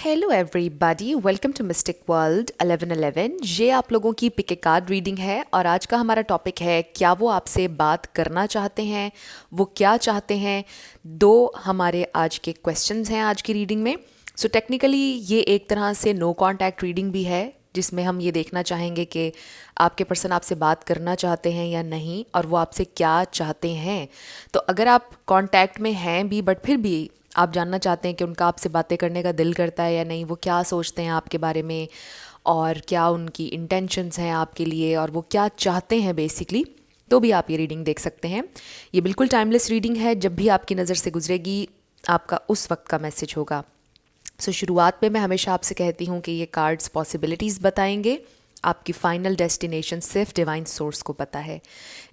Hello everybody, welcome to mystic world 1111। ये आप लोगों की पिक ए कार्ड रीडिंग है और आज का हमारा टॉपिक है क्या वो आपसे बात करना चाहते हैं, वो क्या चाहते हैं। दो हमारे आज के क्वेश्चंस हैं आज की रीडिंग में। सो टेक्निकली ये एक तरह से नो कांटेक्ट रीडिंग भी है, जिसमें हम ये देखना चाहेंगे कि आपके पर्सन आपसे बात करना चाहते हैं या नहीं और वो आपसे क्या चाहते हैं। तो अगर आप कांटेक्ट में हैं भी बट फिर भी आप जानना चाहते हैं कि उनका आपसे बातें करने का दिल करता है या नहीं, वो क्या सोचते हैं आपके बारे में और क्या उनकी इंटेंशंस हैं आपके लिए और वो क्या चाहते हैं बेसिकली, तो भी आप ये रीडिंग देख सकते हैं। ये बिल्कुल टाइमलेस रीडिंग है, जब भी आपकी नज़र से गुजरेगी आपका उस वक्त का मैसेज होगा। सो शुरुआत में मैं हमेशा आपसे कहती हूँ कि ये कार्ड्स पॉसिबिलिटीज़ बताएंगे, आपकी फाइनल डेस्टिनेशन सिर्फ डिवाइन सोर्स को पता है,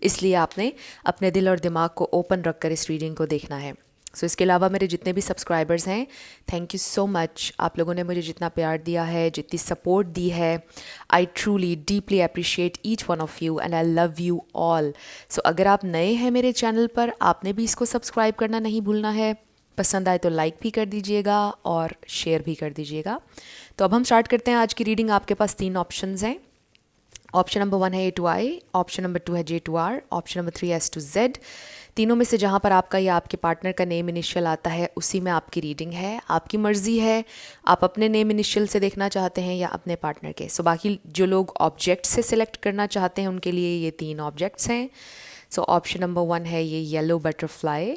इसलिए आपने अपने दिल और दिमाग को ओपन रखकर इस रीडिंग को देखना है। सो इसके अलावा मेरे जितने भी सब्सक्राइबर्स हैं, थैंक यू सो मच। आप लोगों ने मुझे जितना प्यार दिया है, जितनी सपोर्ट दी है, I truly deeply appreciate each one of you and I love you all. So अगर आप नए हैं मेरे चैनल पर, आपने भी इसको सब्सक्राइब करना नहीं भूलना है। पसंद आए तो लाइक भी कर दीजिएगा और शेयर भी कर दीजिएगा। तो अब हम स्टार्ट करते हैं आज की रीडिंग। आपके पास 3 ऑप्शंस हैं। ऑप्शन नंबर 1 है A to I, option number 2 है J to R, option number 3 S to Z। तीनों में से जहाँ पर आपका या आपके पार्टनर का नेम इनिशियल आता है उसी में आपकी रीडिंग है। आपकी मर्ज़ी है, आप अपने नेम इनिशियल से देखना चाहते हैं या अपने पार्टनर के। सो बाकी जो लोग ऑब्जेक्ट से सिलेक्ट करना चाहते हैं उनके लिए ये 3 ऑब्जेक्ट्स हैं। सो ऑप्शन नंबर 1 है ये yellow butterfly,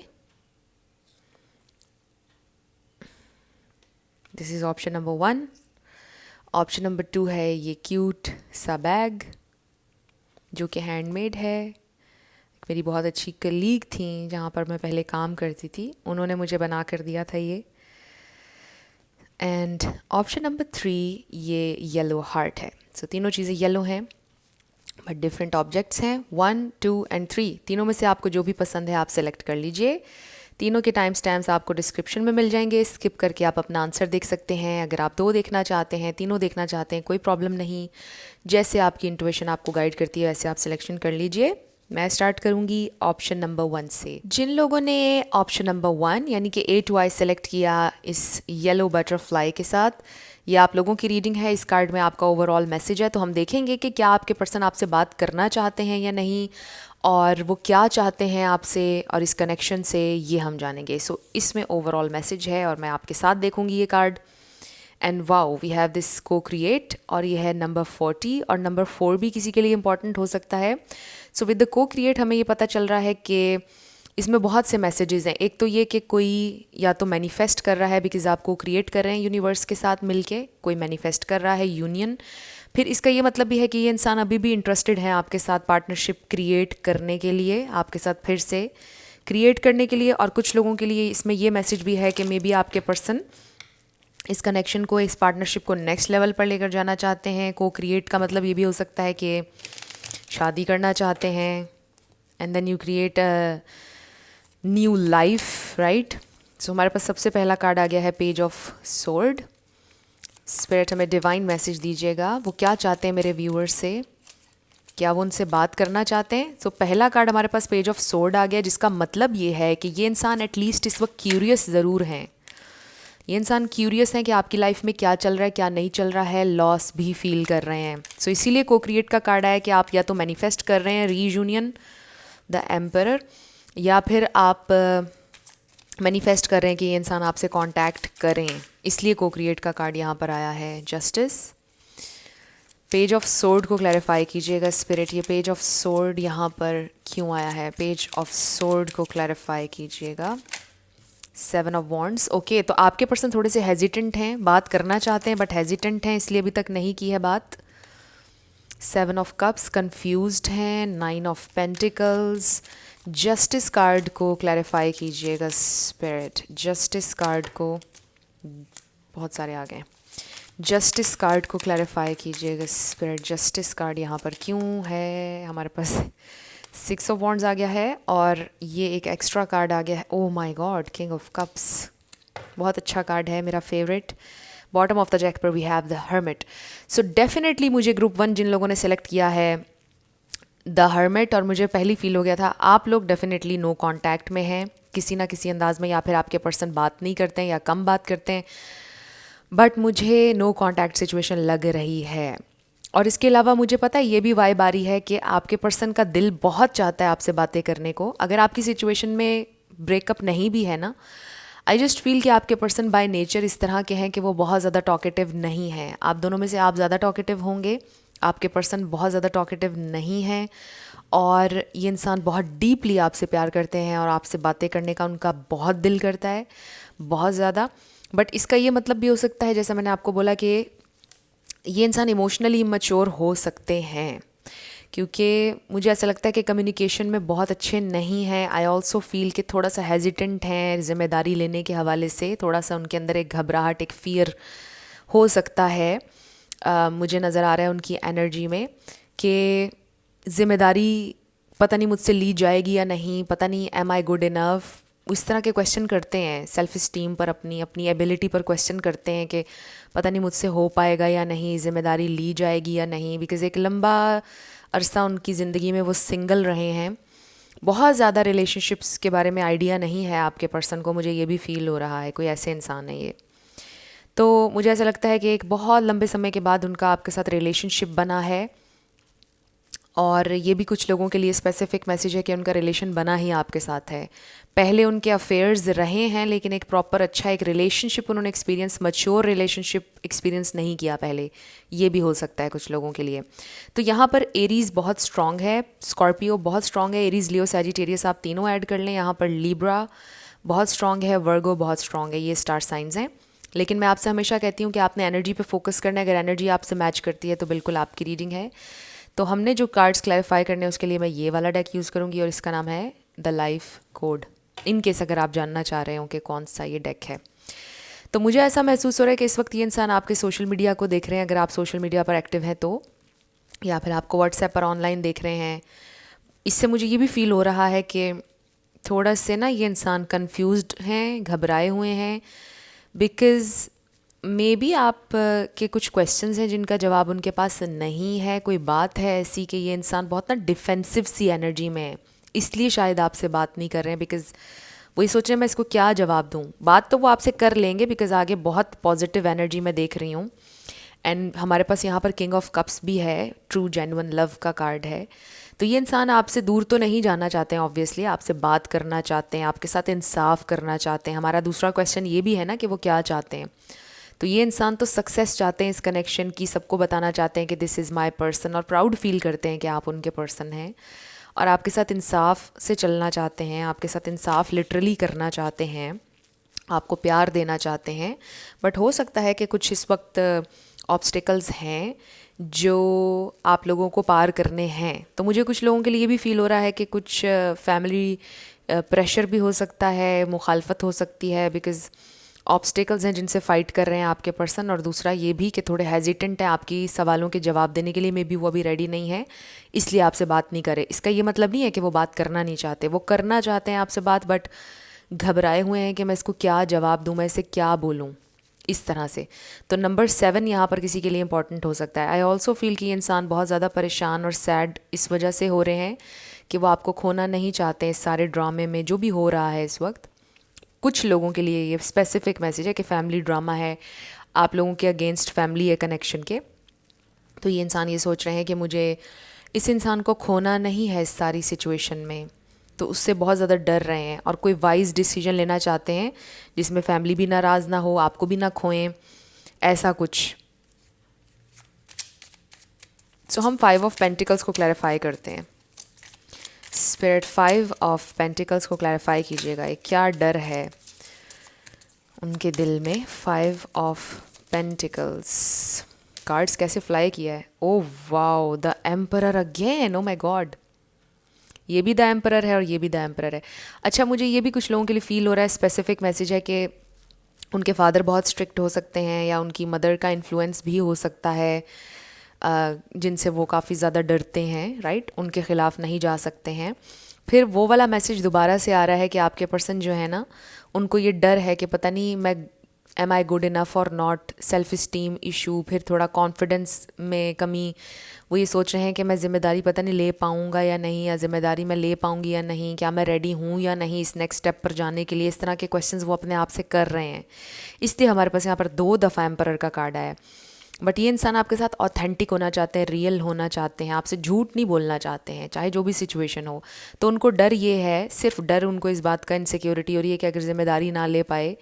this is option number 1। Option number 2 है ये क्यूट सा बैग जो कि हैंडमेड है। मेरी बहुत अच्छी कलीग थी जहाँ पर मैं पहले काम करती थी, उन्होंने मुझे बना कर दिया था ये। एंड ऑप्शन नंबर 3 ये येलो हार्ट है। सो तीनों चीज़ें येलो हैं बट डिफरेंट ऑब्जेक्ट्स हैं। 1, 2 एंड 3 तीनों में से आपको जो भी पसंद है आप सेलेक्ट कर लीजिए। तीनों के टाइम स्टैम्प्स आपको डिस्क्रिप्शन में मिल जाएंगे, स्किप करके आप अपना आंसर देख सकते हैं। अगर आप 2 देखना चाहते हैं, तीनों देखना चाहते हैं, कोई प्रॉब्लम नहीं। जैसे आपकी इंट्यूशन आपको गाइड करती है वैसे आप सिलेक्शन कर लीजिए। मैं स्टार्ट करूंगी ऑप्शन नंबर 1 से। जिन लोगों ने ऑप्शन नंबर 1 यानी कि A to I सेलेक्ट किया इस येलो बटरफ्लाई के साथ, ये आप लोगों की रीडिंग है। इस कार्ड में आपका ओवरऑल मैसेज है, तो हम देखेंगे कि क्या आपके पर्सन आपसे बात करना चाहते हैं या नहीं और वो क्या चाहते हैं आपसे और इस कनेक्शन से, ये हम जानेंगे। सो इसमें ओवरऑल मैसेज है और मैं आपके साथ देखूंगी ये card. And wow, we have this को क्रिएट और ये है नंबर 40 और नंबर 4 भी किसी के लिए इंपॉर्टेंट हो सकता है। सो विद द को क्रिएट हमें ये पता चल रहा है कि इसमें बहुत से मैसेजेस हैं। एक तो ये कि कोई या तो मैनिफेस्ट कर रहा है, बिकॉज आप को क्रिएट कर रहे हैं यूनिवर्स के साथ मिलके, कोई मैनिफेस्ट कर रहा है यूनियन। फिर इसका ये मतलब भी है कि ये इंसान अभी भी इंटरेस्टेड है आपके साथ पार्टनरशिप क्रिएट करने के लिए, आपके साथ फिर से क्रिएट करने के लिए। और कुछ लोगों के लिए इसमें ये मैसेज भी है कि मे बी आपके पर्सन इस कनेक्शन को, इस पार्टनरशिप को नेक्स्ट लेवल पर लेकर जाना चाहते हैं। को क्रिएट का मतलब ये भी हो सकता है कि शादी करना चाहते हैं and then you create a new life, right. So हमारे पास सबसे पहला कार्ड आ गया है पेज ऑफ सोर्ड। स्पिरिट हमें डिवाइन मैसेज दीजिएगा, वो क्या चाहते हैं मेरे व्यूअर्स से, क्या वो उनसे बात करना चाहते हैं। सो पहला कार्ड हमारे पास पेज ऑफ सोर्ड आ गया, जिसका मतलब ये है कि ये इंसान एटलीस्ट इस वक्त क्यूरियस ज़रूर हैं। ये इंसान क्यूरियस है कि आपकी लाइफ में क्या चल रहा है, क्या नहीं चल रहा है, लॉस भी फील कर रहे हैं। सो इसीलिए को क्रिएट का कार्ड आया कि आप या तो मैनिफेस्ट कर रहे हैं रीयूनियन, द एम्परर, या फिर आप मैनिफेस्ट कर रहे हैं कि ये इंसान आपसे कांटेक्ट करें, इसलिए को क्रिएट का कार्ड यहाँ पर आया है जस्टिस। पेज ऑफ सोर्ड को क्लैरिफाई कीजिएगा स्पिरिट, ये पेज ऑफ सोर्ड यहाँ पर क्यों आया है, पेज ऑफ सोर्ड को क्लैरिफाई कीजिएगा। 7 ऑफ वॉन्ड्स, ओके। तो आपके पर्सन थोड़े से हेजिटेंट हैं, बात करना चाहते हैं बट हेजिटेंट हैं, इसलिए अभी तक नहीं की है बात। 7 ऑफ कप्स, कंफ्यूज्ड हैं। 9 ऑफ पेंटिकल्स। जस्टिस कार्ड को क्लैरिफाई कीजिएगा स्पिरिट, जस्टिस कार्ड को, बहुत सारे आ गए, जस्टिस कार्ड को क्लैरिफाई कीजिएगा स्पिरिट। जस्टिस कार्ड यहाँ पर क्यों है हमारे पास। 6 ऑफ वॉन्ड्स आ गया है और ये एक एक्स्ट्रा कार्ड आ गया है, oh my God, king of cups, बहुत अच्छा कार्ड है, मेरा favourite. Bottom of the jack पर we have the hermit. So definitely मुझे ग्रुप 1 जिन लोगों ने सेलेक्ट किया है द हर्मिट, और मुझे पहली फील हो गया था आप लोग डेफिनेटली नो कांटेक्ट में हैं किसी ना किसी अंदाज में, या फिर आपके पर्सन बात नहीं करते हैं या कम बात करते हैं। बट मुझे नो कॉन्टैक्ट सिचुएशन लग रही है। और इसके अलावा मुझे पता है ये भी वाइब आ रही है कि आपके पर्सन का दिल बहुत चाहता है आपसे बातें करने को। अगर आपकी सिचुएशन में ब्रेकअप नहीं भी है ना, आई जस्ट फील कि आपके पर्सन बाय नेचर इस तरह के हैं कि वो बहुत ज़्यादा टॉकेटिव नहीं है। आप दोनों में से आप ज़्यादा टॉकेटिव होंगे, आपके पर्सन बहुत ज़्यादा टॉकेटिव नहीं है, और ये इंसान बहुत डीपली आपसे प्यार करते हैं और आपसे बातें करने का उनका बहुत दिल करता है, बहुत ज़्यादा। बट इसका ये मतलब भी हो सकता है, जैसा मैंने आपको बोला, कि ये इंसान इमोशनली इमैच्योर हो सकते हैं, क्योंकि मुझे ऐसा लगता है कि कम्युनिकेशन में बहुत अच्छे नहीं हैं। आई ऑल्सो फील कि थोड़ा सा हेजिटेंट हैं ज़िम्मेदारी लेने के हवाले से, थोड़ा सा उनके अंदर एक घबराहट, एक फ़ियर हो सकता है। मुझे नज़र आ रहा है उनकी एनर्जी में कि ज़िम्मेदारी पता नहीं मुझसे ली जाएगी या नहीं, पता नहीं एम आई गुड इनफ, इस तरह के क्वेश्चन करते हैं। सेल्फ इस्टीम पर, अपनी अपनी एबिलिटी पर क्वेश्चन करते हैं कि पता नहीं मुझसे हो पाएगा या नहीं, ज़िम्मेदारी ली जाएगी या नहीं। बिकॉज़ एक लंबा अरसा उनकी ज़िंदगी में वो सिंगल रहे हैं, बहुत ज़्यादा रिलेशनशिप्स के बारे में आइडिया नहीं है आपके पर्सन को। मुझे ये भी फ़ील हो रहा है कोई ऐसे इंसान है ये। तो मुझे ऐसा लगता है कि एक बहुत लंबे समय के बाद उनका आपके साथ रिलेशनशिप बना है, और ये भी कुछ लोगों के लिए स्पेसिफिक मैसेज है कि उनका रिलेशन बना ही आपके साथ है। पहले उनके अफेयर्स रहे हैं, लेकिन एक प्रॉपर अच्छा एक रिलेशनशिप उन्होंने एक्सपीरियंस, मैच्योर रिलेशनशिप एक्सपीरियंस नहीं किया पहले। ये भी हो सकता है कुछ लोगों के लिए। तो यहाँ पर एरीज़ बहुत स्ट्रॉन्ग है, स्कॉर्पियो बहुत स्ट्रॉन्ग है, एरीज़, लियो, सैजिटेरियस आप तीनों ऐड कर लें। यहाँ पर लिब्रा बहुत स्ट्रॉन्ग है, वर्गो बहुत स्ट्रॉन्ग है। ये स्टार साइंस हैं। लेकिन मैं आपसे हमेशा कहती हूँ कि आपने एनर्जी पे फोकस करना है। अगर एनर्जी आपसे मैच करती है तो बिल्कुल आपकी रीडिंग है। तो हमने जो कार्ड्स क्लैरिफाई करने हैं उसके लिए मैं ये वाला डेक यूज़ करूँगी, और इसका नाम है the life code, in case अगर आप जानना चाह रहे हो कि कौन सा ये डेक है। तो मुझे ऐसा महसूस हो रहा है कि इस वक्त ये इंसान आपके सोशल मीडिया को देख रहे हैं, अगर आप सोशल मीडिया पर एक्टिव हैं तो, या फिर आपको व्हाट्सएप पर ऑनलाइन देख रहे हैं। इससे मुझे ये भी फील हो रहा है कि थोड़ा से ना ये इंसान कंफ्यूज्ड हैं, घबराए हुए हैं, बिकॉज़ मे बी आप के कुछ क्वेश्चंस हैं जिनका जवाब उनके पास नहीं है। कोई बात है ऐसी कि ये इंसान बहुत ना डिफेंसिव सी एनर्जी में है, इसलिए शायद आपसे बात नहीं कर रहे हैं। बिकॉज़ वही सोच रहे हैं मैं इसको क्या जवाब दूँ। बात तो वो आपसे कर लेंगे, बिकॉज़ आगे बहुत पॉजिटिव एनर्जी मैं देख रही हूँ। एंड हमारे पास यहाँ पर किंग ऑफ कप्स भी है, ट्रू जेन्युइन लव का कार्ड है। तो ये इंसान आपसे दूर तो नहीं जाना चाहते हैं, ऑब्वियसली आपसे बात करना चाहते हैं, आपके साथ इंसाफ करना चाहते हैं। हमारा दूसरा क्वेश्चन ये भी है ना कि वो क्या चाहते हैं। तो ये इंसान तो सक्सेस चाहते हैं इस कनेक्शन की, सबको बताना चाहते हैं कि दिस इज़ माय पर्सन, और प्राउड फील करते हैं कि आप उनके पर्सन हैं, और आपके साथ इंसाफ से चलना चाहते हैं, आपके साथ इंसाफ लिटरली करना चाहते हैं, आपको प्यार देना चाहते हैं। बट हो सकता है कि कुछ इस वक्त ऑब्स्टिकल्स हैं जो आप लोगों को पार करने हैं। तो मुझे कुछ लोगों के लिए ये भी फील हो रहा है कि कुछ फैमिली प्रेशर भी हो सकता है, मुखालफत हो सकती है, बिकॉज़ ऑब्स्टिकल्स हैं जिनसे फ़ाइट कर रहे हैं आपके पर्सन। और दूसरा ये भी कि थोड़े हेजिटेंट हैं आपकी सवालों के जवाब देने के लिए, मे बी वो अभी रेडी नहीं है, इसलिए आपसे बात नहीं करे। इसका ये मतलब नहीं है कि वो बात करना नहीं चाहते, वो करना चाहते हैं आपसे बात, बट घबराए हुए हैं कि मैं इसको क्या जवाब दूँ, मैं इसे क्या बोलूँ, इस तरह से। तो नंबर 7 यहाँ पर किसी के लिए इंपॉर्टेंट हो सकता है। आई ऑल्सो फील कि ये इंसान बहुत ज़्यादा परेशान और सैड इस वजह से हो रहे हैं कि वो आपको खोना नहीं चाहते इस सारे ड्रामे में जो भी हो रहा है इस वक्त। कुछ लोगों के लिए ये स्पेसिफिक मैसेज है कि फैमिली ड्रामा है, आप लोगों के अगेंस्ट फैमिली है कनेक्शन के। तो ये इंसान ये सोच रहे हैं कि मुझे इस इंसान को खोना नहीं है इस सारी सिचुएशन में, तो उससे बहुत ज़्यादा डर रहे हैं और कोई वाइज डिसीजन लेना चाहते हैं जिसमें फैमिली भी नाराज़ ना हो, आपको भी ना खोएं, ऐसा कुछ। सो हम 5 ऑफ पेंटिकल्स को क्लैरिफाई करते हैं। स्पिरिट 5 ऑफ पेंटिकल्स को क्लैरिफाई कीजिएगा, ये क्या डर है उनके दिल में। 5 ऑफ पेंटिकल्स कार्ड्स कैसे फ्लाई किया है। Oh wow, the emperor again, oh my God, ये भी द एम्परर है और ये भी द एम्परर है। अच्छा, मुझे ये भी कुछ लोगों के लिए फील हो रहा है, स्पेसिफिक मैसेज है कि उनके फादर बहुत स्ट्रिक्ट हो सकते हैं, या उनकी मदर का इन्फ्लुएंस भी हो सकता है, जिनसे वो काफ़ी ज़्यादा डरते हैं, राइट, उनके ख़िलाफ़ नहीं जा सकते हैं। फिर वो वाला मैसेज दोबारा से आ रहा है कि आपके पर्सन जो है ना, उनको ये डर है कि पता नहीं मैं एम आई गुड इनफ और नॉट, सेल्फ इस्टीम इशू, फिर थोड़ा कॉन्फिडेंस में कमी, वो ये सोच रहे हैं कि मैं ज़िम्मेदारी पता नहीं ले पाऊँगा या नहीं, या ज़िम्मेदारी मैं ले पाऊँगी या नहीं, क्या मैं रेडी हूँ या नहीं इस नेक्स्ट स्टेप पर जाने के लिए, इस तरह के क्वेश्चंस वो अपने आप से कर रहे हैं। इसलिए हमारे पास यहाँ पर 2 दफ़ा एम्परर का कार्ड आया। बट ये इंसान आपके साथ ऑथेंटिक होना चाहते हैं, रियल होना चाहते हैं, आपसे झूठ नहीं बोलना चाहते हैं, चाहे जो भी सिचुएशन हो। तो उनको डर ये है, सिर्फ डर उनको इस बात का, इनसिक्योरिटी हो रही है कि अगर ज़िम्मेदारी ना ले पाए,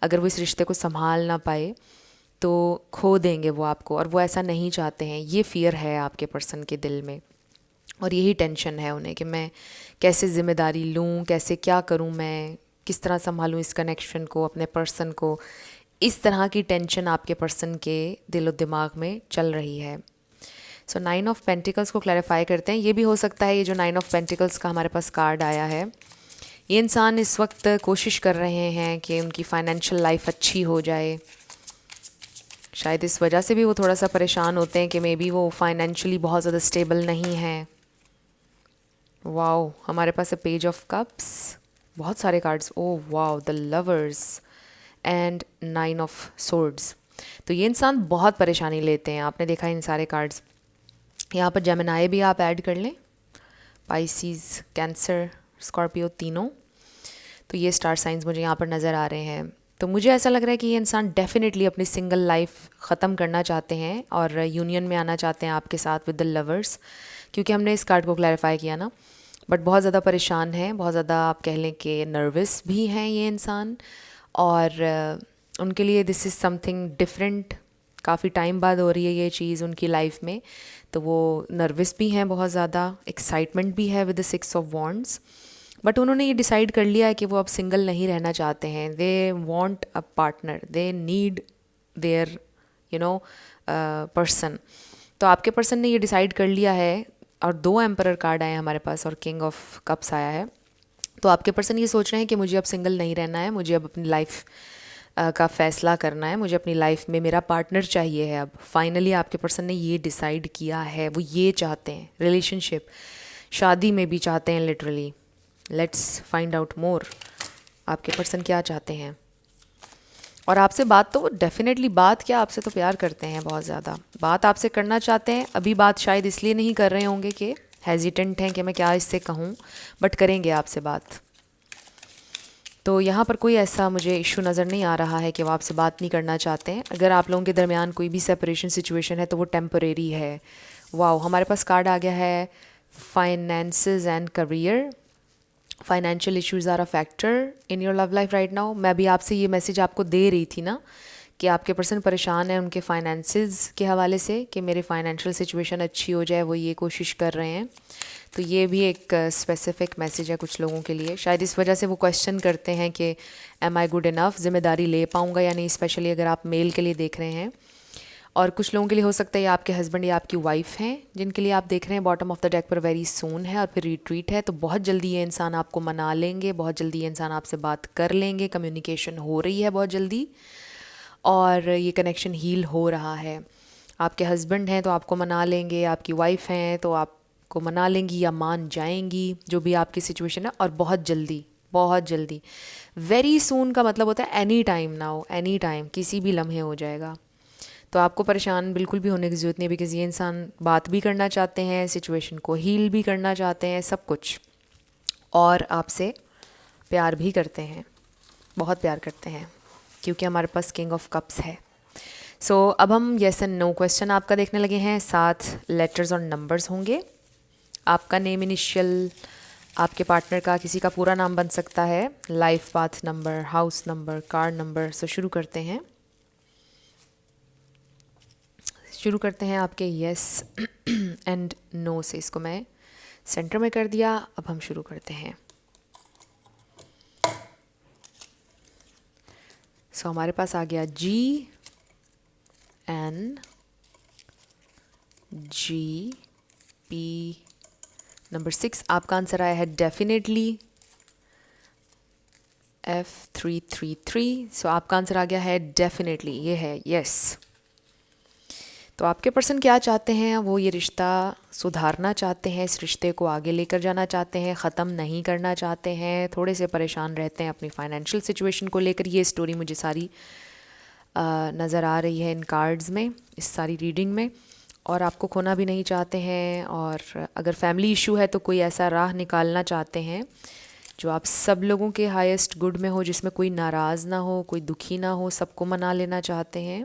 अगर वो इस रिश्ते को संभाल ना पाए तो खो देंगे वो आपको, और वो ऐसा नहीं चाहते हैं। ये फ़ियर है आपके पर्सन के दिल में, और यही टेंशन है उन्हें कि मैं कैसे ज़िम्मेदारी लूँ, कैसे क्या करूँ, मैं किस तरह संभालूँ इस कनेक्शन को, अपने पर्सन को। इस तरह की टेंशन आपके पर्सन के दिलो दिमाग में चल रही है। सो 9 ऑफ पेंटिकल्स को क्लैरिफाई करते हैं। ये भी हो सकता है, ये जो 9 ऑफ पेंटिकल्स का हमारे पास कार्ड आया है, ये इंसान इस वक्त कोशिश कर रहे हैं कि उनकी फ़ाइनेंशियल लाइफ अच्छी हो जाए। शायद इस वजह से भी वो थोड़ा सा परेशान होते हैं कि मे बी वो फाइनेंशियली बहुत ज़्यादा स्टेबल नहीं है। वाओ, हमारे पास है पेज ऑफ कप्स, बहुत सारे cards, oh wow, the lovers and 9 of swords. तो ये इंसान बहुत परेशानी लेते हैं, आपने देखा इन सारे कार्ड्स। यहाँ पर जेमिनाई भी आप ऐड कर लें, पाइसीज़, कैंसर, स्कॉर्पियो, तीनों। तो ये स्टार साइंस मुझे यहाँ पर नज़र आ रहे हैं। तो मुझे ऐसा लग रहा है कि ये इंसान डेफिनेटली अपनी सिंगल लाइफ ख़त्म करना चाहते हैं और यूनियन में आना चाहते हैं आपके साथ विद द लवर्स, क्योंकि हमने इस कार्ड को क्लैरिफाई किया ना। बट बहुत ज़्यादा परेशान हैं, बहुत ज़्यादा आप कह लें कि नर्वस भी हैं ये इंसान, और उनके लिए दिस इज़ समथिंग डिफरेंट। काफ़ी टाइम बाद हो रही है ये चीज़ उनकी लाइफ में, तो वो नर्वस भी हैं बहुत ज़्यादा, एक्साइटमेंट भी है with the 6 of wands. But उन्होंने ये डिसाइड कर लिया है कि वो अब सिंगल नहीं रहना चाहते हैं। They want a partner, they need their person. तो आपके पर्सन ने ये डिसाइड कर लिया है, और 2 एम्परर कार्ड आए हैं हमारे पास और किंग ऑफ कप्स आया है। तो आपके पर्सन ये सोच रहे हैं कि मुझे अब सिंगल नहीं रहना है, मुझे अब अपनी लाइफ का फ़ैसला करना है, मुझे अपनी लाइफ में मेरा पार्टनर चाहिए है। अब फाइनली आपके पर्सन ने ये डिसाइड किया है, वो ये चाहते हैं, रिलेशनशिप, शादी में भी चाहते हैं literally. Let's find out more, आपके पर्सन क्या चाहते हैं। और आपसे बात तो डेफिनेटली, बात क्या, आपसे तो प्यार करते हैं बहुत ज़्यादा, बात आपसे करना चाहते हैं। अभी बात शायद इसलिए नहीं कर रहे होंगे कि हेजिटेंट हैं कि मैं क्या इससे कहूँ, बट करेंगे आपसे बात। तो यहाँ पर कोई ऐसा मुझे इशू नज़र नहीं आ रहा है कि वो आपसे बात नहीं करना चाहते हैं। अगर आप लोगों के दरमियान कोई भी सेपरेशन सिचुएशन है तो वो टेम्परेरी है। वाओ, हमारे पास कार्ड आ गया है finances and career. Financial issues are a factor in your love life right now. मैं भी आपसे ये मैसेज आपको दे रही थी ना कि आपके पर्सन परेशान है उनके फाइनेंसेस के हवाले से, कि मेरे फाइनेंशियल सिचुएशन अच्छी हो जाए, वो ये कोशिश कर रहे हैं। तो ये भी एक स्पेसिफिक मैसेज है कुछ लोगों के लिए। शायद इस वजह से वो क्वेश्चन करते हैं कि एम आई गुड इनफ, ज़िम्मेदारी ले पाऊँगा या नहीं, स्पेशली अगर आप मेल के लिए देख रहे हैं। और कुछ लोगों के लिए हो सकता है ये आपके हस्बैंड या आपकी वाइफ हैं जिनके लिए आप देख रहे हैं। बॉटम ऑफ द डेक पर वेरी सून है और फिर रिट्रीट है। तो बहुत जल्दी ये इंसान आपको मना लेंगे, बहुत जल्दी ये इंसान आपसे बात कर लेंगे, कम्युनिकेशन हो रही है बहुत जल्दी, और ये कनेक्शन हील हो रहा है। आपके हस्बैंड हैं तो आपको मना लेंगे, आपकी वाइफ हैं तो आपको मना लेंगी या मान जाएंगी, जो भी आपकी सिचुएशन है। और बहुत जल्दी, बहुत जल्दी, वेरी सून का मतलब होता है any time now, any time, किसी भी लम्हे हो जाएगा। तो आपको परेशान बिल्कुल भी होने की ज़रूरत नहीं, बिकॉज़ ये इंसान बात भी करना चाहते हैं, सिचुएशन को हील भी करना चाहते हैं, सब कुछ, और आपसे प्यार भी करते हैं, बहुत प्यार करते हैं, क्योंकि हमारे पास किंग ऑफ कप्स है। सो अब हम येस एंड नो क्वेश्चन आपका देखने लगे हैं। 7 लेटर्स और नंबर्स होंगे। आपका नेम, इनिशियल, आपके पार्टनर का किसी का पूरा नाम बन सकता है, life path number, house number, car number. So शुरू करते हैं आपके येस एंड नो से। इसको मैं सेंटर में कर दिया। अब हम शुरू करते हैं। सो हमारे पास आ गया G N G P number 6। आपका आंसर आया है डेफिनेटली F333। सो आपका आंसर आ गया है डेफिनेटली, ये है यस। तो आपके पर्सन क्या चाहते हैं, वो ये रिश्ता सुधारना चाहते हैं, इस रिश्ते को आगे लेकर जाना चाहते हैं, ख़त्म नहीं करना चाहते हैं। थोड़े से परेशान रहते हैं अपनी फाइनेंशियल सिचुएशन को लेकर। ये स्टोरी मुझे सारी नज़र आ रही है इन कार्ड्स में, इस सारी रीडिंग में, और आपको खोना भी नहीं चाहते हैं। और अगर फैमिली इशू है तो कोई ऐसा राह निकालना चाहते हैं जो आप सब लोगों के हाईएस्ट गुड में हो, जिसमें कोई नाराज़ ना हो, कोई दुखी ना हो, सबको मना लेना चाहते हैं,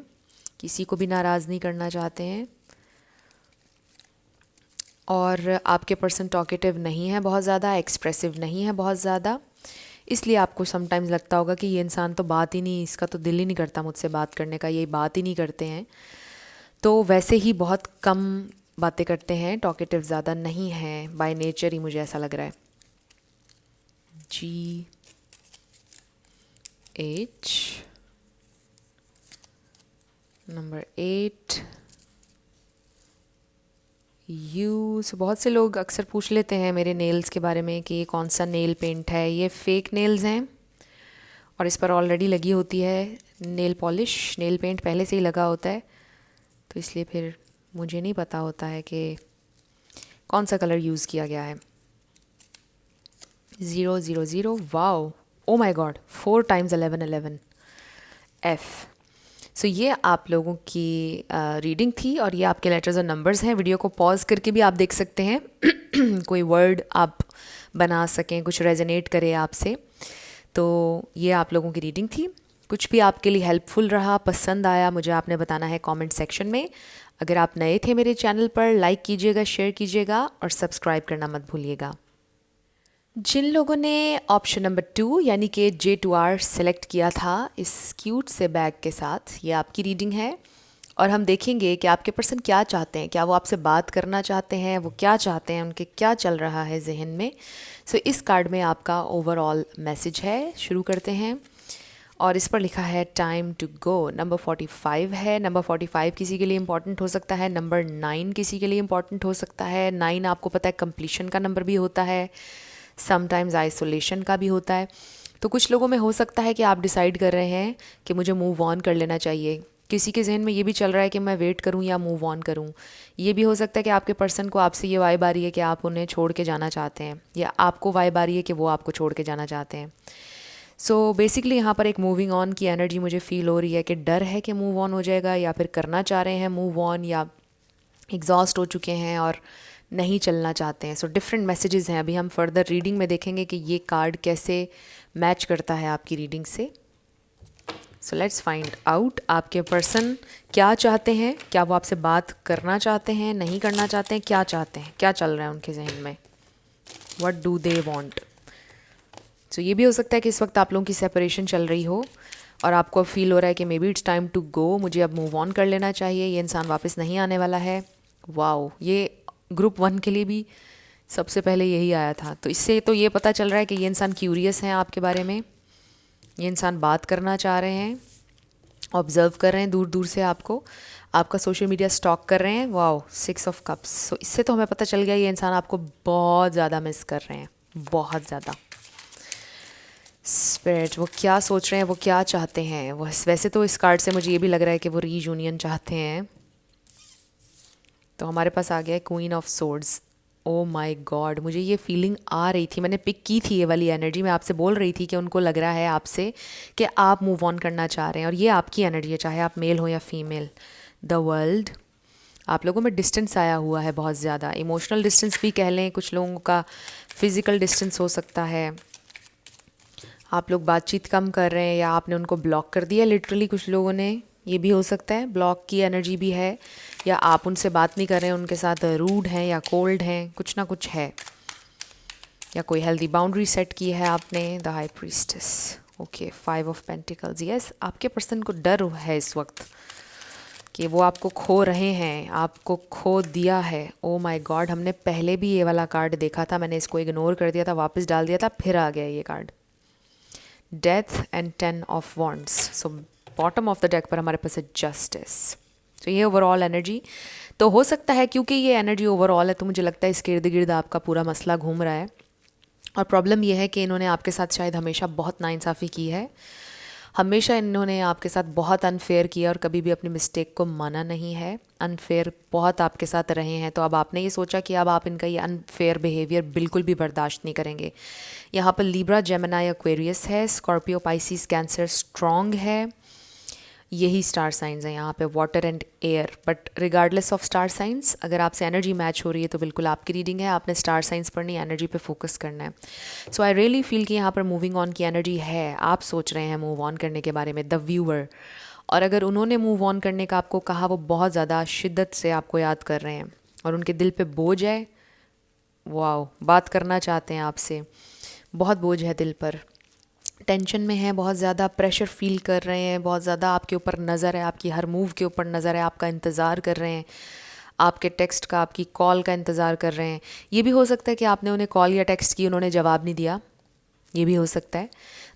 किसी को भी नाराज़ नहीं करना चाहते हैं। और आपके पर्सन टॉकेटिव नहीं है बहुत ज़्यादा, एक्सप्रेसिव नहीं है बहुत ज़्यादा, इसलिए आपको समटाइम्स लगता होगा कि ये इंसान तो बात ही नहीं, इसका तो दिल ही नहीं करता मुझसे बात करने का, ये बात ही नहीं करते हैं। तो वैसे ही बहुत कम बातें करते हैं, टॉकेटिव ज़्यादा नहीं हैं बाय नेचर ही, मुझे ऐसा लग रहा है। G H number 8 U। सो बहुत से लोग अक्सर पूछ लेते हैं मेरे नेल्स के बारे में कि ये कौन सा नेल पेंट है। ये फेक नेल्स हैं और इस पर ऑलरेडी लगी होती है नेल पॉलिश, नेल पेंट पहले से ही लगा होता है, तो इसलिए फिर मुझे नहीं पता होता है कि कौन सा कलर यूज़ किया गया है। 000, wow, oh my God, 4 times 11 11 F। सो ये आप लोगों की रीडिंग थी और ये आपके लेटर्स और नंबर्स हैं। वीडियो को पॉज करके भी आप देख सकते हैं कोई वर्ड आप बना सकें, कुछ रेजोनेट करे आपसे। तो ये आप लोगों की रीडिंग थी। कुछ भी आपके लिए हेल्पफुल रहा, पसंद आया, मुझे आपने बताना है कमेंट सेक्शन में। अगर आप नए थे मेरे चैनल पर, लाइक कीजिएगा, शेयर कीजिएगा और सब्सक्राइब करना मत भूलिएगा। जिन लोगों ने ऑप्शन नंबर 2 यानी कि J2R सेलेक्ट किया था इस क्यूट से बैग के साथ, ये आपकी रीडिंग है और हम देखेंगे कि आपके पर्सन क्या चाहते हैं। क्या वो आपसे बात करना चाहते हैं, वो क्या चाहते हैं, उनके क्या चल रहा है जहन में। सो इस कार्ड में आपका ओवरऑल मैसेज है। शुरू करते हैं और इस पर लिखा है टाइम टू गो। नंबर 45 है। नंबर 45 किसी के लिए इंपॉर्टेंट हो सकता है। नंबर 9 किसी के लिए इंपॉर्टेंट हो सकता है। 9 आपको पता है कंप्लीशन का नंबर भी होता है, समटाइम्स आइसोलेशन का भी होता है। तो कुछ लोगों में हो सकता है कि आप डिसाइड कर रहे हैं कि मुझे मूव ऑन कर लेना चाहिए। किसी के जहन में ये भी चल रहा है कि मैं वेट करूं या मूव ऑन करूं। ये भी हो सकता है कि आपके पर्सन को आपसे ये वाइब आ रही है कि आप उन्हें छोड़ के जाना चाहते हैं, या आपको वाइब आ रही है कि वो आपको छोड़ के जाना चाहते हैं। सो बेसिकली यहाँ पर एक मूविंग ऑन की एनर्जी मुझे फील हो रही है कि डर है कि मूव ऑन हो जाएगा, या फिर करना चाह रहे हैं मूव ऑन, या एग्जॉस्ट हो चुके हैं और नहीं चलना चाहते हैं। सो डिफरेंट मैसेजेस हैं। अभी हम फर्दर रीडिंग में देखेंगे कि ये कार्ड कैसे मैच करता है आपकी रीडिंग से। सो लेट्स फाइंड आउट आपके पर्सन क्या चाहते हैं। क्या वो आपसे बात करना चाहते हैं, नहीं करना चाहते हैं, क्या चाहते हैं, क्या चल रहा है उनके जहन में, व्हाट डू दे वांट। सो ये भी हो सकता है कि इस वक्त आप लोगों की सेपरेशन चल रही हो और आपको फील हो रहा है कि maybe it's time to go, मुझे अब मूव ऑन कर लेना चाहिए, ये इंसान वापस नहीं आने वाला है। वाओ, ये ग्रुप 1 के लिए भी सबसे पहले यही आया था। तो इससे तो ये पता चल रहा है कि ये इंसान क्यूरियस हैं आपके बारे में, ये इंसान बात करना चाह रहे हैं, ऑब्जर्व कर रहे हैं दूर दूर से आपको, आपका सोशल मीडिया स्टॉक कर रहे हैं। Wow, 6 of cups. सो इससे तो हमें पता चल गया ये इंसान आपको बहुत ज़्यादा मिस कर रहे हैं, बहुत ज़्यादा। स्पिरिट, वो क्या सोच रहे हैं, वो क्या चाहते हैं। वो वैसे तो इस कार्ड से मुझे ये भी लग रहा है कि वो रीयूनियन चाहते हैं। तो हमारे पास आ गया है queen of swords. Oh my God, मुझे ये फीलिंग आ रही थी, मैंने पिक की थी ये वाली एनर्जी। मैं आपसे बोल रही थी कि उनको लग रहा है आपसे कि आप मूव ऑन करना चाह रहे हैं, और ये आपकी एनर्जी है, चाहे आप मेल हो या फीमेल। द वर्ल्ड, आप लोगों में डिस्टेंस आया हुआ है बहुत ज़्यादा, इमोशनल डिस्टेंस भी कह लें, कुछ लोगों का फिज़िकल डिस्टेंस हो सकता है। आप लोग बातचीत कम कर रहे हैं या आपने उनको ब्लॉक कर दिया लिटरली, कुछ लोगों ने, ये भी हो सकता है। ब्लॉक की एनर्जी भी है, या आप उनसे बात नहीं कर रहे हैं, उनके साथ रूड हैं या कोल्ड हैं, कुछ ना कुछ है, या कोई हेल्दी बाउंड्री सेट की है आपने। The high priestess, okay, 5 of pentacles. Yes, आपके पर्सन को डर है इस वक्त कि वो आपको खो रहे हैं, आपको खो दिया है। ओ माय गॉड, हमने पहले भी ये वाला कार्ड देखा था, मैंने इसको इग्नोर कर दिया था, वापस डाल दिया था, फिर आ गया ये card, death and 10 of wands. So bottom of the deck पर हमारे पास है जस्टिस। तो ये ओवरऑल एनर्जी तो हो सकता है, क्योंकि ये एनर्जी ओवरऑल है तो मुझे लगता है इसके इर्द गिर्द आपका पूरा मसला घूम रहा है। और प्रॉब्लम ये है कि इन्होंने आपके साथ शायद हमेशा बहुत नाइंसाफ़ी की है, हमेशा इन्होंने आपके साथ बहुत अनफेयर किया और कभी भी अपनी मिस्टेक को माना नहीं है। अनफेयर बहुत आपके साथ रहे हैं, तो अब आपने ये सोचा कि अब आप इनका ये अनफेयर बिहेवियर बिल्कुल भी बर्दाश्त नहीं करेंगे। यहाँ पर लिब्रा, जेमिनी, एक्वेरियस है, स्कॉर्पियो, पाइसिस, कैंसर स्ट्रॉन्ग है। यही स्टार साइंस हैं यहाँ पे, water and air. But regardless of star signs, अगर आपसे एनर्जी मैच हो रही है तो बिल्कुल आपकी रीडिंग है। आपने स्टार साइंस पढ़नी, एनर्जी पे फोकस करना है। सो आई रियली फील कि यहाँ पर मूविंग ऑन की एनर्जी है। आप सोच रहे हैं मूव ऑन करने के बारे में, द व्यूअर, और अगर उन्होंने मूव ऑन करने का आपको कहा, वो बहुत ज़्यादा शिद्दत से आपको याद कर रहे हैं और उनके दिल पे बोझ है। वाओ, बात करना चाहते हैं आपसे, बहुत बोझ है दिल पर, टेंशन में है, बहुत ज़्यादा प्रेशर फील कर रहे हैं, बहुत ज़्यादा आपके ऊपर नज़र है, आपकी हर मूव के ऊपर नज़र है, आपका इंतज़ार कर रहे हैं, आपके टेक्स्ट का, आपकी कॉल का इंतज़ार कर रहे हैं। ये भी हो सकता है कि आपने उन्हें कॉल या टेक्स्ट की, उन्होंने जवाब नहीं दिया, ये भी हो सकता है।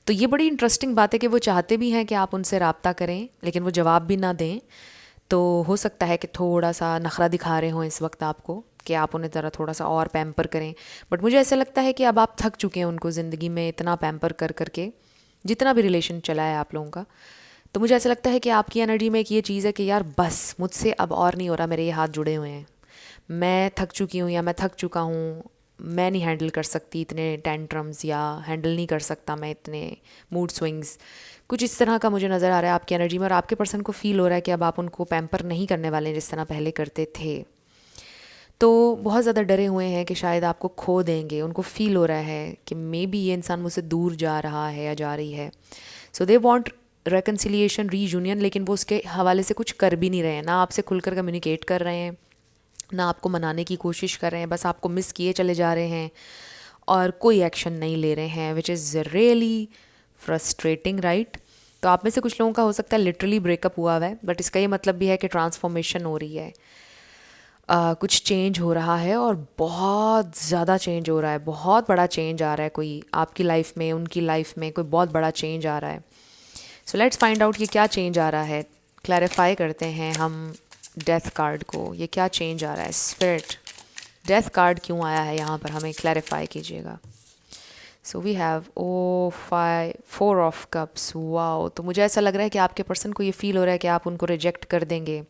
तो ये बड़ी इंटरेस्टिंग बात है कि वो चाहते भी हैं कि आप उनसे रब्ता करें, लेकिन वो जवाब भी ना दें। तो हो सकता है कि थोड़ा सा नखरा दिखा रहे हों इस वक्त आपको, कि आप उन्हें ज़रा थोड़ा सा और पैम्पर करें। बट मुझे ऐसा लगता है कि अब आप थक चुके हैं उनको ज़िंदगी में इतना पैम्पर कर करके, जितना भी रिलेशन चला है आप लोगों का। तो मुझे ऐसा लगता है कि आपकी एनर्जी में एक ये चीज़ है कि यार बस मुझसे अब और नहीं हो रहा, मेरे ये हाथ जुड़े हुए हैं, मैं थक चुकी हूँ या मैं थक चुका हूँ, मैं नहीं हैंडल कर सकती इतने टेंट्रम्स, या हैंडल नहीं कर सकता मैं इतने मूड स्विंग्स। कुछ इस तरह का मुझे नज़र आ रहा है आपकी एनर्जी में, और आपके पर्सन को फील हो रहा है कि अब आप उनको पैम्पर नहीं करने वाले हैं जिस तरह पहले करते थे। तो बहुत ज़्यादा डरे हुए हैं कि शायद आपको खो देंगे। उनको फील हो रहा है कि मे बी ये इंसान मुझसे दूर जा रहा है या जा रही है। सो दे वॉन्ट रेकन्सिलिएशन, रीयूनियन, लेकिन वो उसके हवाले से कुछ कर भी नहीं रहे हैं, ना आपसे खुलकर कम्युनिकेट कर रहे हैं, ना आपको मनाने की कोशिश कर रहे हैं, बस आपको मिस किए चले जा रहे हैं और कोई एक्शन नहीं ले रहे हैं, which is really frustrating, right. तो आप में से कुछ लोगों का हो सकता है लिटरली ब्रेकअप हुआ है, बट इसका ये मतलब भी है कि ट्रांसफॉर्मेशन हो रही है, कुछ चेंज हो रहा है, और बहुत ज़्यादा चेंज हो रहा है, बहुत बड़ा चेंज आ रहा है, कोई आपकी लाइफ में, उनकी लाइफ में कोई बहुत बड़ा चेंज आ रहा है। सो लेट्स फाइंड आउट ये क्या चेंज आ रहा है। क्लैरिफाई करते हैं हम डेथ कार्ड को, ये क्या चेंज आ रहा है। स्पिरिट, डेथ कार्ड क्यों आया है यहाँ पर, हमें क्लैरिफाई कीजिएगा। So we have four of cups. Wow, तो मुझे ऐसा लग रहा है कि आपके पर्सन को ये फील हो रहा है कि आप उनको रिजेक्ट कर देंगे।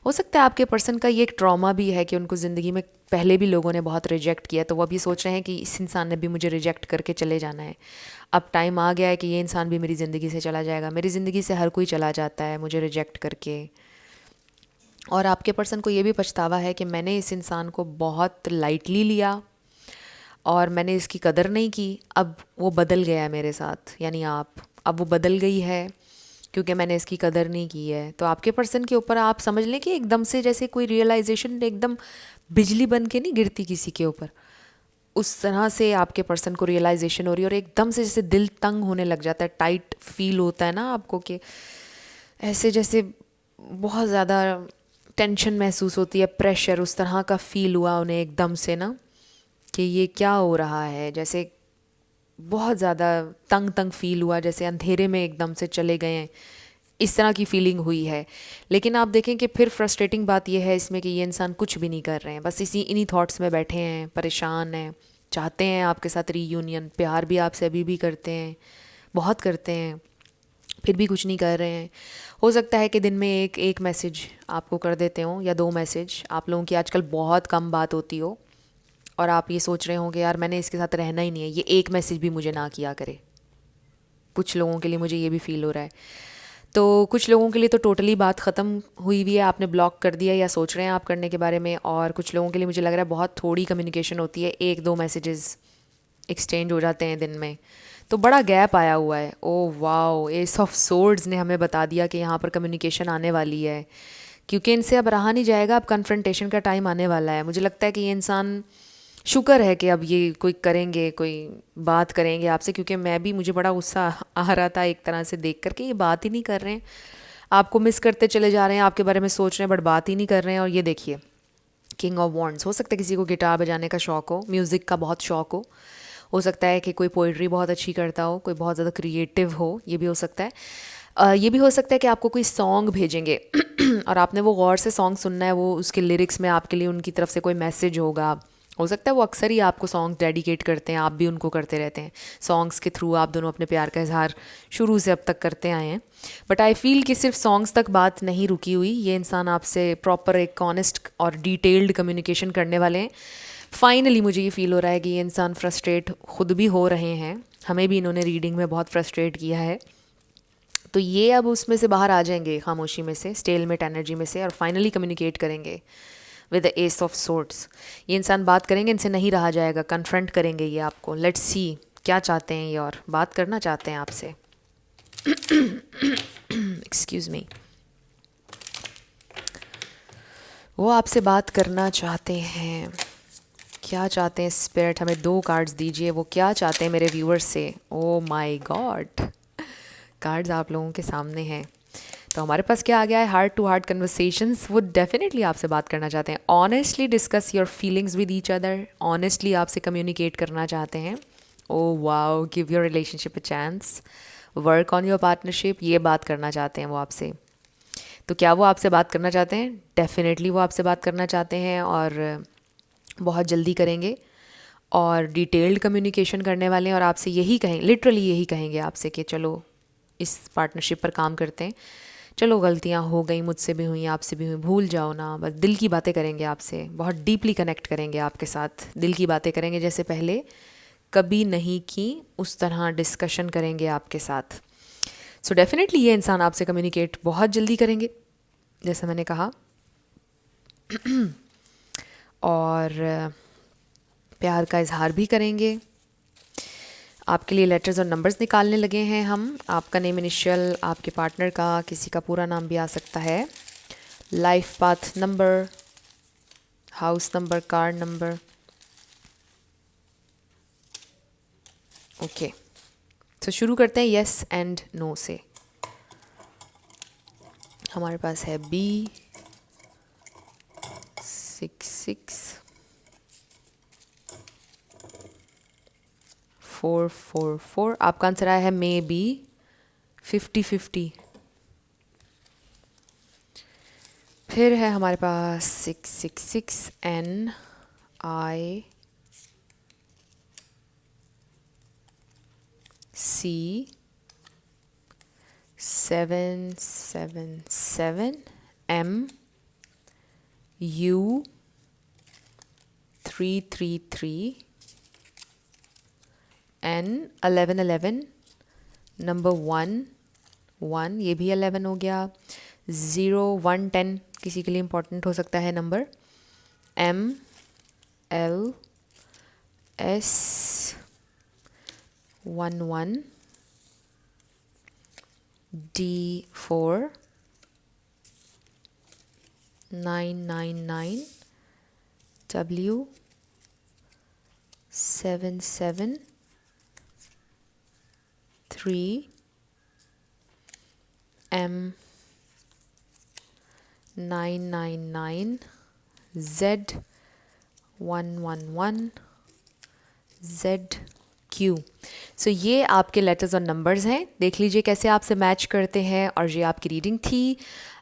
हो सकता है आपके पर्सन का ये एक ट्रॉमा भी है कि उनको ज़िंदगी में पहले भी लोगों ने बहुत रिजेक्ट किया, तो वो अभी सोच रहे हैं कि इस इंसान ने भी मुझे रिजेक्ट करके चले जाना है। अब टाइम आ गया है कि ये इंसान भी मेरी ज़िंदगी से चला जाएगा। मेरी ज़िंदगी से हर कोई चला जाता है मुझे रिजेक्ट करके। और आपके पर्सन को ये भी पछतावा है कि मैंने इस इंसान को बहुत लाइटली लिया और मैंने इसकी कदर नहीं की। अब वो बदल गया है मेरे साथ, यानी आप, अब वो बदल गई है क्योंकि मैंने इसकी कदर नहीं की है। तो आपके पर्सन के ऊपर आप समझ लें कि एकदम से जैसे कोई रियलाइजेशन, एकदम बिजली बन के नहीं गिरती किसी के ऊपर, उस तरह से आपके पर्सन को रियलाइजेशन हो रही है, और एकदम से जैसे दिल तंग होने लग जाता है, टाइट फील होता है ना आपको, कि ऐसे जैसे बहुत ज़्यादा टेंशन महसूस होती है, प्रेशर, उस तरह का फील हुआ उन्हें एकदम से ना, कि ये क्या हो रहा है, जैसे बहुत ज़्यादा तंग तंग फील हुआ, जैसे अंधेरे में एकदम से चले गए हैं, इस तरह की फीलिंग हुई है। लेकिन आप देखें कि फिर फ्रस्ट्रेटिंग बात यह है इसमें कि ये इंसान कुछ भी नहीं कर रहे हैं, बस इन्हीं थॉट्स में बैठे हैं, परेशान हैं, चाहते हैं आपके साथ रीयूनियन, प्यार भी आपसे अभी भी करते हैं, बहुत करते हैं, फिर भी कुछ नहीं कर रहे हैं। हो सकता है कि दिन में एक मैसेज आपको कर देते हों या 2 मैसेज। आप लोगों की आजकल बहुत कम बात होती हो और आप ये सोच रहे होंगे यार मैंने इसके साथ रहना ही नहीं है, ये एक मैसेज भी मुझे ना किया करे। कुछ लोगों के लिए मुझे ये भी फील हो रहा है। तो कुछ लोगों के लिए तो टोटली बात ख़त्म हुई हुई है, आपने ब्लॉक कर दिया या सोच रहे हैं आप करने के बारे में। और कुछ लोगों के लिए मुझे लग रहा है बहुत थोड़ी कम्युनिकेशन होती है, 1-2 मैसेजेस एक्सचेंज हो जाते हैं दिन में। तो बड़ा गैप आया हुआ है। Oh wow, S of swords ने हमें बता दिया कि यहाँ पर कम्युनिकेशन आने वाली है, क्योंकि इनसे अब रहा नहीं जाएगा, अब कन्फ्रंटेशन का टाइम आने वाला है। मुझे लगता है कि ये इंसान, शुक्र है कि अब ये कोई करेंगे, कोई बात करेंगे आपसे, क्योंकि मैं भी, मुझे बड़ा गुस्सा आ रहा था एक तरह से देख करके, ये बात ही नहीं कर रहे हैं, आपको मिस करते चले जा रहे हैं, आपके बारे में सोच रहे हैं बट बात ही नहीं कर रहे हैं। और ये देखिए, किंग ऑफ वॉन्ड्स। हो सकता है किसी को गिटार बजाने का शौक़ हो, म्यूज़िक का बहुत शौक़ हो सकता है कि कोई पोइट्री बहुत अच्छी करता हो, कोई बहुत ज़्यादा क्रिएटिव हो, ये भी हो सकता है। ये भी हो सकता है कि आपको कोई सॉन्ग भेजेंगे और आपने वो गौर से सॉन्ग सुनना है, वो उसके लिरिक्स में आपके लिए उनकी तरफ से कोई मैसेज होगा। हो सकता है वो अक्सर ही आपको सॉन्ग डेडिकेट करते हैं, आप भी उनको करते रहते हैं, सॉन्ग्स के थ्रू आप दोनों अपने प्यार का इजहार शुरू से अब तक करते आए हैं। बट आई फील कि सिर्फ सॉन्ग्स तक बात नहीं रुकी हुई, ये इंसान आपसे प्रॉपर एक ऑनेस्ट और डिटेल्ड कम्युनिकेशन करने वाले हैं। फाइनली मुझे ये फील हो रहा है कि ये इंसान फ्रस्ट्रेट खुद भी हो रहे हैं, हमें भी इन्होंने रीडिंग में बहुत फ्रस्ट्रेट किया है। तो ये अब उसमें से बाहर आ जाएंगे, खामोशी में से, स्टेलमेट एनर्जी में से, और फाइनली कम्युनिकेट करेंगे with the S of swords. ये इंसान बात करेंगे, इनसे नहीं रहा जाएगा, कन्फ्रंट करेंगे ये आपको। लेट्स सी क्या चाहते हैं ये, और बात करना चाहते हैं आपसे। Excuse me. वो आपसे बात करना चाहते हैं। क्या चाहते हैं स्पिरिट? हमें 2 कार्ड्स दीजिए। वो क्या चाहते हैं मेरे व्यूअर्स से? ओ माय गॉड, कार्ड्स आप लोगों के सामने हैं। तो हमारे पास क्या आ गया है? Heart to heart conversations. वो डेफिनेटली आपसे बात करना चाहते हैं। Honestly discuss your feelings with each other. Honestly आपसे कम्युनिकेट करना चाहते हैं। Oh wow, give your relationship a chance, work on your partnership. ये बात करना चाहते हैं वो आपसे। तो क्या वो आपसे बात करना चाहते हैं? डेफिनेटली वो आपसे बात करना चाहते हैं, और बहुत जल्दी करेंगे, और डिटेल्ड कम्युनिकेशन करने वाले हैं, और आपसे यही कहें, लिटरली यही कहेंगे आपसे कि चलो इस पार्टनरशिप पर काम करते हैं। चलो गलतियाँ हो गई, मुझसे भी हुई, आपसे भी हुई, भूल जाओ ना। बस दिल की बातें करेंगे आपसे, बहुत डीपली कनेक्ट करेंगे आपके साथ। दिल की बातें करेंगे जैसे पहले कभी नहीं की, उस तरह डिस्कशन करेंगे आपके साथ। सो डेफिनेटली ये इंसान आपसे कम्युनिकेट बहुत जल्दी करेंगे, जैसा मैंने कहा, और प्यार का इजहार भी करेंगे। आपके लिए लेटर्स और नंबर्स निकालने लगे हैं हम। आपका नेम इनिशियल, आपके पार्टनर का, किसी का पूरा नाम भी आ सकता है, life path number, house number, car number. Okay, तो शुरू करते हैं येस एंड नो से। हमारे पास है B664444। आपका आंसर आया है मे बी 50-50। फिर है हमारे पास 6, 7, 7, 7, M, U 333, N 1111, नंबर 1, ये भी 11 हो गया। 0, 1, 10 किसी के लिए इम्पोर्टेंट हो सकता है number. M, L, S 11, D 4, 999, W 77, 3, M 999, Z 111, Z Q। सो ये आपके लेटर्स और नंबर्स हैं। देख लीजिए कैसे आपसे मैच करते हैं। और ये आपकी रीडिंग थी।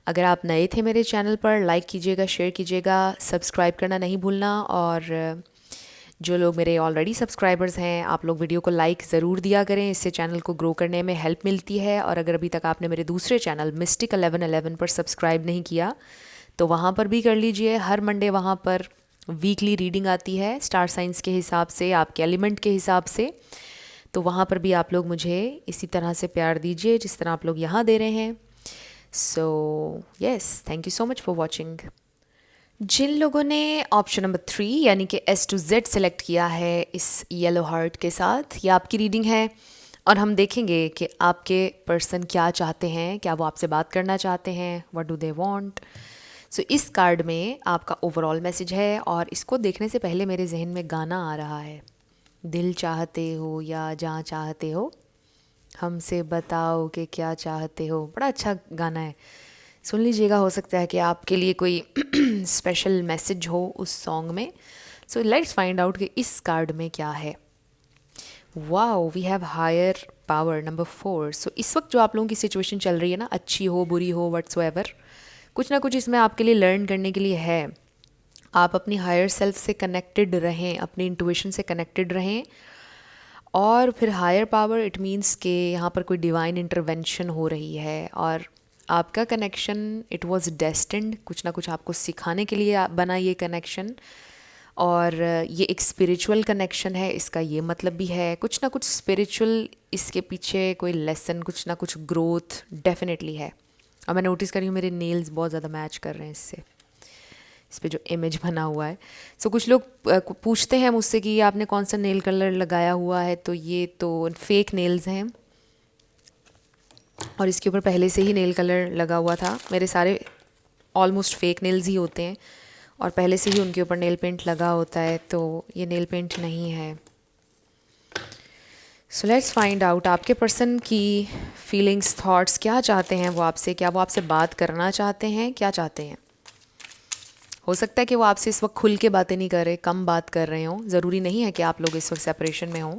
अगर आप नए थे मेरे चैनल पर, लाइक कीजिएगा, शेयर कीजिएगा, सब्सक्राइब करना नहीं भूलना। और जो लोग मेरे ऑलरेडी सब्सक्राइबर्स हैं, आप लोग वीडियो को लाइक ज़रूर दिया करें, इससे चैनल को ग्रो करने में हेल्प मिलती है। और अगर अभी तक आपने मेरे दूसरे चैनल मिस्टिक 1111 पर सब्सक्राइब नहीं किया तो वहाँ पर भी कर लीजिए। हर मंडे वहाँ पर वीकली रीडिंग आती है, स्टार साइंस के हिसाब से, आपके एलिमेंट के हिसाब से। तो वहाँ पर भी आप लोग मुझे इसी तरह से प्यार दीजिए जिस तरह आप लोग यहाँ दे रहे हैं। So yes, thank you so much for watching. जिन लोगों ने ऑप्शन नंबर 3 यानी कि S to Z सेलेक्ट किया है इस येलो हार्ट के साथ, ये आपकी रीडिंग है। और हम देखेंगे कि आपके पर्सन क्या चाहते हैं, क्या वो आपसे बात करना चाहते हैं, व्हाट डू दे वांट। सो इस कार्ड में आपका ओवरऑल मैसेज है। और इसको देखने से पहले मेरे जहन में गाना आ रहा है, दिल चाहते हो या जहाँ चाहते हो, हमसे बताओ कि क्या चाहते हो। बड़ा अच्छा गाना है, सुन लीजिएगा। हो सकता है कि आपके लिए कोई स्पेशल मैसेज हो उस सॉन्ग में। सो लेट्स फाइंड आउट कि इस कार्ड में क्या है। Wow, we have higher power number 4। सो इस वक्त जो आप लोगों की सिचुएशन चल रही है ना, अच्छी हो बुरी हो व्हाट्सोएवर, कुछ ना कुछ इसमें आपके लिए लर्न करने के लिए है। आप अपनी हायर सेल्फ से कनेक्टेड रहें, अपनी इंट्यूशन से कनेक्टेड रहें। और फिर हायर पावर, इट मीन्स कि यहाँ पर कोई डिवाइन इंटरवेंशन हो रही है। और आपका कनेक्शन, इट वाज डेस्टिन्ड, कुछ ना कुछ आपको सिखाने के लिए बना ये कनेक्शन। और ये एक स्पिरिचुअल कनेक्शन है, इसका ये मतलब भी है कुछ ना कुछ स्पिरिचुअल इसके पीछे कोई लेसन, कुछ ना कुछ ग्रोथ डेफिनेटली है। और मैं नोटिस करी हूँ मेरे नेल्स बहुत ज़्यादा मैच कर रहे हैं इससे, इस पे जो इमेज बना हुआ है। सो कुछ लोग पूछते हैं मुझसे कि आपने कौन सा नेल कलर लगाया हुआ है, तो ये तो फेक नेल्स हैं और इसके ऊपर पहले से ही नेल कलर लगा हुआ था। मेरे सारे ऑलमोस्ट फेक नेल्स ही होते हैं और पहले से ही उनके ऊपर नेल पेंट लगा होता है, तो ये नेल पेंट नहीं है। सो लेट्स फाइंड आउट आपके पर्सन की फीलिंग्स, थॉट्स, क्या चाहते हैं वो आपसे, क्या वो आपसे बात करना चाहते हैं, क्या चाहते हैं। हो सकता है कि वो आपसे इस वक्त खुल के बातें नहीं कर रहे, कम बात कर रहे हों। ज़रूरी नहीं है कि आप लोग इस वक्त सेपरेशन में हों।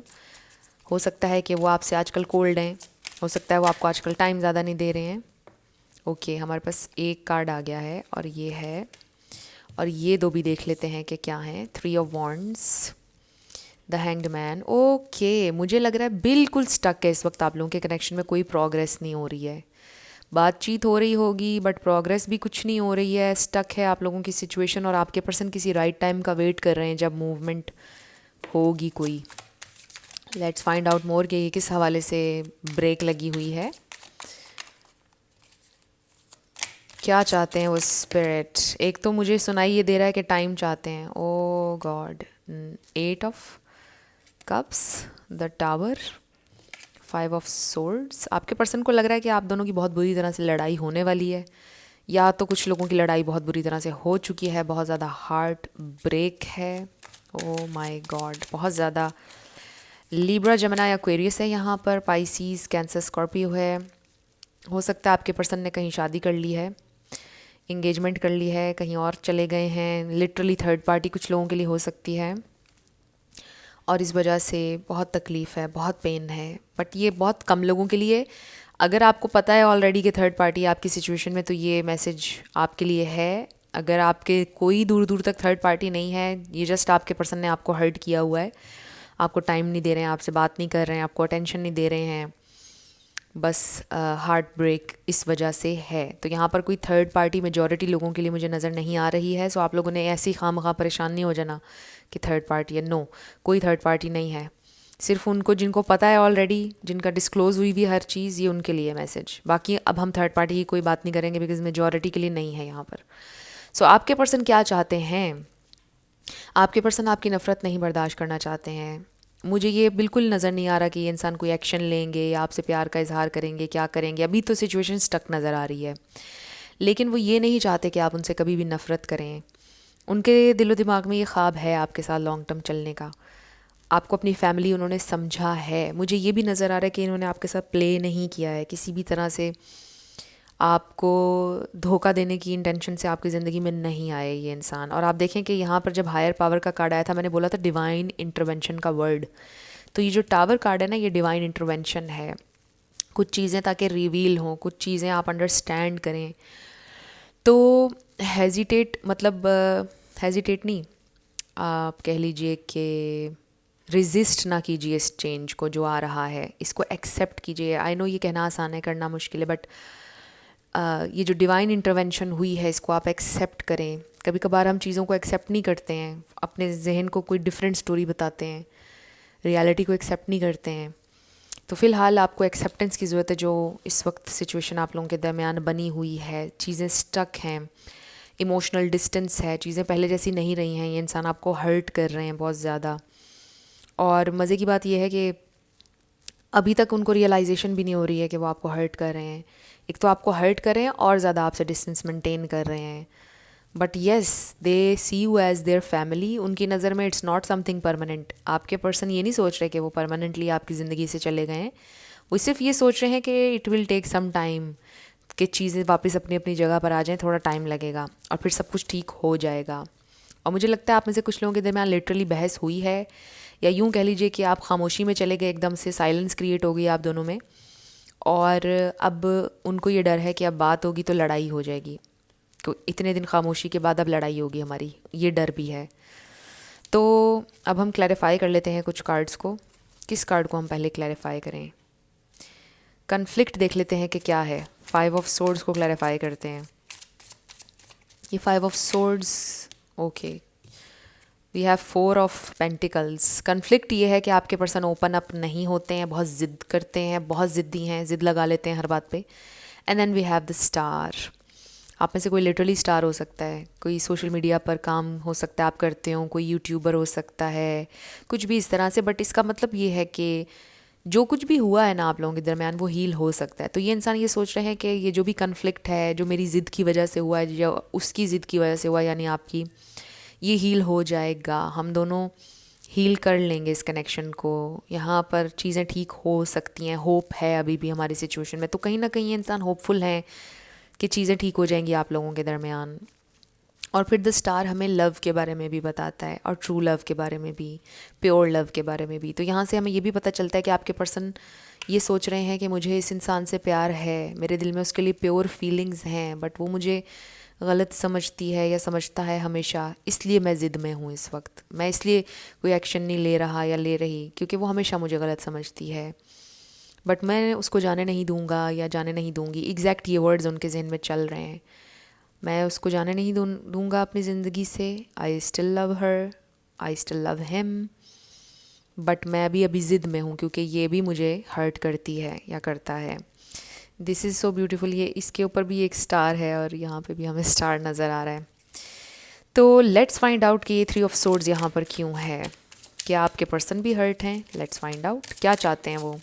हो सकता है कि वो आपसे आजकल कोल्ड हैं, हो सकता है वो आपको आजकल टाइम ज़्यादा नहीं दे रहे हैं। ओके, हमारे पास एक कार्ड आ गया है और ये है, और ये दो भी देख लेते हैं कि क्या हैं। 3 of wands, the hanged man. Okay, मुझे लग रहा है बिल्कुल स्टक है इस वक्त आप लोगों के कनेक्शन में, कोई प्रोग्रेस नहीं हो रही है। बातचीत हो रही होगी बट प्रोग्रेस भी कुछ नहीं हो रही है, स्टक है आप लोगों की सिचुएशन, और आपके पर्सन किसी राइट टाइम का वेट कर रहे हैं जब मूवमेंट होगी कोई। लेट्स फाइंड आउट मोर कि ये किस हवाले से ब्रेक लगी हुई है, क्या चाहते हैं वो स्पिरिट। एक तो मुझे सुनाई ये दे रहा है कि टाइम चाहते हैं। Oh God, 8 of cups, the tower, 5 of swords. आपके पर्सन को लग रहा है कि आप दोनों की बहुत बुरी तरह से लड़ाई होने वाली है, या तो कुछ लोगों की लड़ाई बहुत बुरी तरह से हो चुकी है, बहुत ज़्यादा हार्ट ब्रेक है। ओ माय गॉड, बहुत ज़्यादा। लिब्रा, जमुना या एक्वेरियस है यहाँ पर, पाइसीज, कैंसर, स्कॉर्पियो है। हो सकता है आपके पर्सन ने कहीं शादी कर ली है, इंगेजमेंट कर ली है, कहीं और चले गए हैं, लिटरली थर्ड पार्टी कुछ लोगों के लिए हो सकती है, और इस वजह से बहुत तकलीफ़ है, बहुत पेन है। बट ये बहुत कम लोगों के लिए। अगर आपको पता है ऑलरेडी कि थर्ड पार्टी आपकी सिचुएशन में, तो ये मैसेज आपके लिए है। अगर आपके कोई दूर दूर तक थर्ड पार्टी नहीं है, ये जस्ट आपके पर्सन ने आपको हर्ट किया हुआ है, आपको टाइम नहीं दे रहे हैं, आपसे बात नहीं कर रहे हैं, आपको अटेंशन नहीं दे रहे हैं, बस हार्ट ब्रेक इस वजह से है। तो यहाँ पर कोई थर्ड पार्टी मेजॉरिटी लोगों के लिए मुझे नज़र नहीं आ रही है। सो आप लोगों ने ऐसी खामखा परेशान नहीं हो जाना कि थर्ड पार्टी है। नो, कोई थर्ड पार्टी नहीं है। सिर्फ उनको जिनको पता है ऑलरेडी, जिनका डिस्क्लोज़ हुई भी हर चीज़, ये उनके लिए मैसेज। बाकी अब हम थर्ड पार्टी की कोई बात नहीं करेंगे बिकॉज मेजॉरिटी के लिए नहीं है यहाँ पर। सो आपके पर्सन क्या चाहते हैं, आपके पर्सन आपकी नफ़रत नहीं बर्दाश्त करना चाहते हैं। मुझे ये बिल्कुल नज़र नहीं आ रहा कि ये इंसान कोई एक्शन लेंगे या आपसे प्यार का इजहार करेंगे, क्या करेंगे। अभी तो सिचुएशन स्टक नज़र आ रही है, लेकिन वो ये नहीं चाहते कि आप उनसे कभी भी नफ़रत करें। उनके दिलो दिमाग में ये ख्वाब है आपके साथ लॉन्ग टर्म चलने का। आपको अपनी फैमिली उन्होंने समझा है। मुझे ये भी नज़र आ रहा है कि इन्होंने आपके साथ प्ले नहीं किया है किसी भी तरह से, आपको धोखा देने की इंटेंशन से आपकी ज़िंदगी में नहीं आए ये इंसान। और आप देखें कि यहाँ पर जब हायर पावर का कार्ड आया था, मैंने बोला था डिवाइन इंटरवेंशन का वर्ड, तो ये जो टावर कार्ड है ना, ये डिवाइन इंटरवेंशन है। कुछ चीज़ें ताकि रिवील हों, कुछ चीज़ें आप अंडरस्टैंड करें। तो हेजिटेट, मतलब हेजिटेट नहीं, आप कह लीजिए कि रिजिस्ट ना कीजिए इस चेंज को जो आ रहा है, इसको एक्सेप्ट कीजिए। आई नो ये कहना आसान है, करना मुश्किल है, बट ये जो डिवाइन इंटरवेंशन हुई है इसको आप एक्सेप्ट करें। कभी कभार हम चीज़ों को एक्सेप्ट नहीं करते हैं, अपने जहन को कोई डिफरेंट स्टोरी बताते हैं, रियलिटी को एक्सेप्ट नहीं करते हैं। तो फ़िलहाल आपको एक्सेप्टेंस की ज़रूरत है। जो इस वक्त सिचुएशन आप लोगों के दरमियान बनी हुई है, चीज़ें स्टक हैं, इमोशनल डिस्टेंस है, चीज़ें पहले जैसी नहीं रही हैं, ये इंसान आपको हर्ट कर रहे हैं बहुत ज़्यादा। और मज़े की बात यह है कि अभी तक उनको रियलाइजेशन भी नहीं हो रही है कि वो आपको हर्ट कर रहे हैं। एक तो आपको हर्ट कर रहे हैं और ज़्यादा आपसे डिस्टेंस मेंटेन कर रहे हैं। But yes, they see you as their family. उनकी नज़र में इट्स नॉट समथिंग परमानेंट। आपके पर्सन ये नहीं सोच रहे कि वो परमानेंटली आपकी ज़िंदगी से चले गए हैं। वो सिर्फ ये सोच रहे हैं कि it will take some time, कि चीज़ें वापस अपनी अपनी जगह पर आ जाएं, थोड़ा टाइम लगेगा और फिर सब कुछ ठीक हो जाएगा। और मुझे लगता है आप में से कुछ लोगों के दरमियान लिटरली बहस हुई है, या यूँ कह लीजिए कि आप खामोशी में चले गए, एकदम से साइलेंस क्रिएट हो गई आप दोनों में, और अब उनको ये डर है कि अब बात होगी तो लड़ाई हो जाएगी। तो इतने दिन खामोशी के बाद अब लड़ाई होगी हमारी, ये डर भी है। तो अब हम क्लैरिफाई कर लेते हैं कुछ कार्ड्स को। किस कार्ड को हम पहले क्लैरिफाई करें? कन्फ्लिक्ट देख लेते हैं कि क्या है। 5 ऑफ सोर्ड्स को क्लैरिफाई करते हैं। ये 5 of swords, okay, we have 4 of pentacles. Conflict ये है कि आपके पर्सन ओपन अप नहीं होते हैं, बहुत ज़िद करते हैं, बहुत ज़िद्दी हैं, ज़िद लगा लेते हैं हर बात पे। And then we have the star. आप में से कोई लिटरली स्टार हो सकता है, कोई सोशल मीडिया पर काम हो सकता है आप करते हो, कोई यूट्यूबर हो सकता है, कुछ भी इस तरह से। बट इसका मतलब ये है कि जो कुछ भी हुआ है ना आप लोगों के दरमियान वो हील हो सकता है। तो ये इंसान ये सोच रहे हैं कि ये जो भी कन्फ्लिक्ट है, जो मेरी ज़िद की वजह से हुआ है या उसकी ज़िद की वजह से हुआ, यानी आपकी, ये हील हो जाएगा। हम दोनों हील कर लेंगे इस कनेक्शन को। यहाँ पर चीज़ें ठीक हो सकती हैं, होप है अभी भी हमारी सिचुएशन में। तो कहीं ना कहीं ये इंसान होपफुल है कि चीज़ें ठीक हो जाएंगी आप लोगों के दरमियान। और फिर द स्टार हमें लव के बारे में भी बताता है, और ट्रू लव के बारे में भी, प्योर लव के बारे में भी। तो यहाँ से हमें ये भी पता चलता है कि आपके पर्सन ये सोच रहे हैं कि मुझे इस इंसान से प्यार है, मेरे दिल में उसके लिए प्योर फीलिंग्स हैं, बट वो मुझे गलत समझती है या समझता है हमेशा, इसलिए मैं ज़िद में हूँ इस वक्त। मैं इसलिए कोई एक्शन नहीं ले रहा या ले रही क्योंकि वो हमेशा मुझे गलत समझती है। बट मैं उसको जाने नहीं दूंगा या जाने नहीं दूंगी, एग्जैक्ट ये वर्ड्स उनके जहन में चल रहे हैं। मैं उसको जाने नहीं दूंगा अपनी ज़िंदगी से। I still love her, I still love him, but मैं अभी ज़िद में हूँ क्योंकि ये भी मुझे हर्ट करती है या करता है। This is so beautiful. ये इसके ऊपर भी एक स्टार है और यहाँ पे भी हमें स्टार नज़र आ रहा है। तो लेट्स फाइंड आउट कि ये 3 ऑफ सोर्ड्स यहाँ पर क्यों है। क्या आपके पर्सन भी हर्ट हैं? लेट्स फाइंड आउट क्या चाहते हैं वो।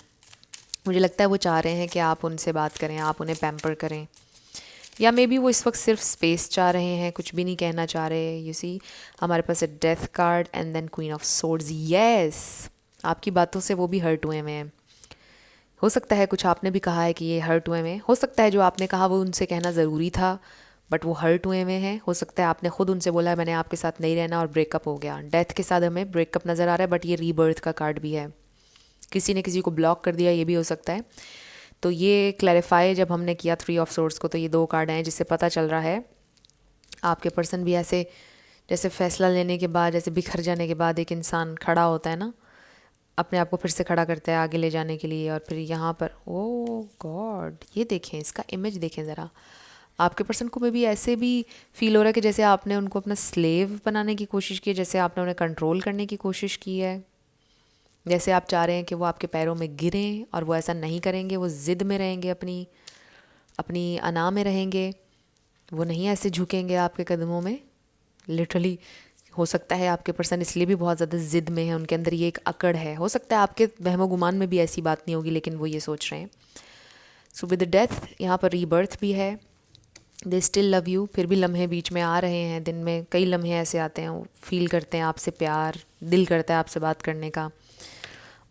मुझे लगता है वो चाह रहे हैं कि आप उनसे बात करें, आप उन्हें पैम्पर करें, या मे बी वो इस वक्त सिर्फ स्पेस चाह रहे हैं, कुछ भी नहीं कहना चाह रहे। यू सी, हमारे पास है death card and then queen of swords. Yes, आपकी बातों से वो भी हर्ट हुए हैं। हो सकता है कुछ आपने भी कहा है कि ये हर्ट हुए हैं, हो सकता है जो आपने कहा वो उनसे कहना ज़रूरी था बट वो हर्ट हुए हैं। हो सकता है आपने खुद उनसे बोला मैंने आपके साथ नहीं रहना और ब्रेकअप हो गया। डेथ के साथ हमें ब्रेकअप नज़र आ रहा है, बट ये रीबर्थ का कार्ड भी है। किसी ने किसी को ब्लॉक कर दिया, ये भी हो सकता है। तो ये क्लैरिफाई जब हमने किया 3 ऑफ सोर्ड्स को, तो ये 2 कार्ड हैं जिससे पता चल रहा है आपके पर्सन भी ऐसे, जैसे फ़ैसला लेने के बाद, जैसे बिखर जाने के बाद एक इंसान खड़ा होता है ना, अपने आप को फिर से खड़ा करता है आगे ले जाने के लिए। और फिर यहाँ पर ओ गॉड, ये देखें, इसका इमेज देखें ज़रा। आपके पर्सन को में भी ऐसे भी फील हो रहा है कि जैसे आपने उनको अपना स्लेव बनाने की कोशिश की है, जैसे आपने उन्हें कंट्रोल करने की कोशिश की है, जैसे आप चाह रहे हैं कि वो आपके पैरों में गिरें, और वो ऐसा नहीं करेंगे। वो ज़िद में रहेंगे, अपनी अपनी अना में रहेंगे, वो नहीं ऐसे झुकेंगे आपके कदमों में। लिटरली हो सकता है आपके पर्सन इसलिए भी बहुत ज़्यादा ज़िद में है, उनके अंदर ये एक अकड़ है। हो सकता है आपके वहमो गुमान में भी ऐसी बात नहीं होगी, लेकिन वो ये सोच रहे हैं। सो विद द डेथ यहाँ पर रीबर्थ भी है। They still love you. फिर भी लम्हे बीच में आ रहे हैं, दिन में कई लम्हे ऐसे आते हैं, वो फील करते हैं आपसे प्यार, दिल करता है आपसे बात करने का,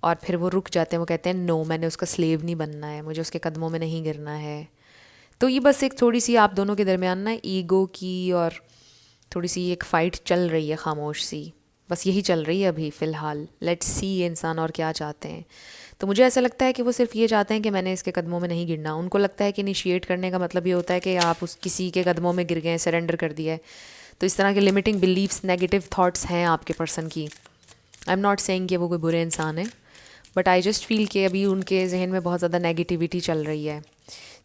और फिर वो रुक जाते हैं। वो कहते हैं नो, मैंने उसका स्लेव नहीं बनना है, मुझे उसके कदमों में नहीं गिरना है। तो ये बस एक थोड़ी सी आप दोनों के दरमियान ना ईगो की और थोड़ी सी एक फ़ाइट चल रही है, खामोश सी, बस यही चल रही है अभी फ़िलहाल। लेट्स सी ये इंसान और क्या चाहते हैं। तो मुझे ऐसा लगता है कि वो सिर्फ ये चाहते हैं कि मैंने इसके कदमों में नहीं गिरना। उनको लगता है कि इनिशिएट करने का मतलब ये होता है कि आप उस किसी के कदमों में गिर गए, सरेंडर कर दिया है। तो इस तरह के लिमिटिंग बिलीव्स, नेगेटिव थाट्स हैं आपके पर्सन की। आई एम नॉट सेइंग कि वो कोई बुरे इंसान है, बट आई जस्ट फील कि अभी उनके जहन में बहुत ज़्यादा नेगेटिविटी चल रही है।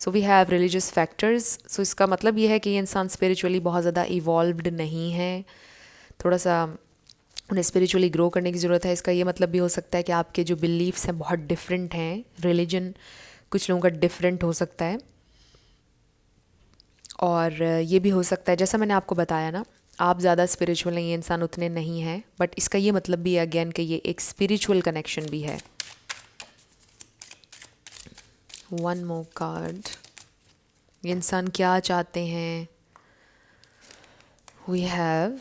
So we have religious factors. So इसका मतलब ये है कि ये इंसान स्पिरिचुअली बहुत ज़्यादा इवॉल्व्ड नहीं है, थोड़ा सा उन्हें स्पिरिचुअली ग्रो करने की ज़रूरत है। इसका ये मतलब भी हो सकता है कि आपके जो बिलीव्स हैं बहुत डिफरेंट हैं। रिलीजन कुछ लोगों का डिफरेंट हो सकता है, और ये भी हो सकता है जैसा मैंने आपको बताया ना, आप ज़्यादा स्पिरिचुअल नहीं, ये इंसान उतने नहीं हैं। बट इसका ये मतलब भी है अगेन कि ये एक स्पिरिचुअल कनेक्शन भी है। वन मोर कार्ड, ये इंसान क्या चाहते हैं। We have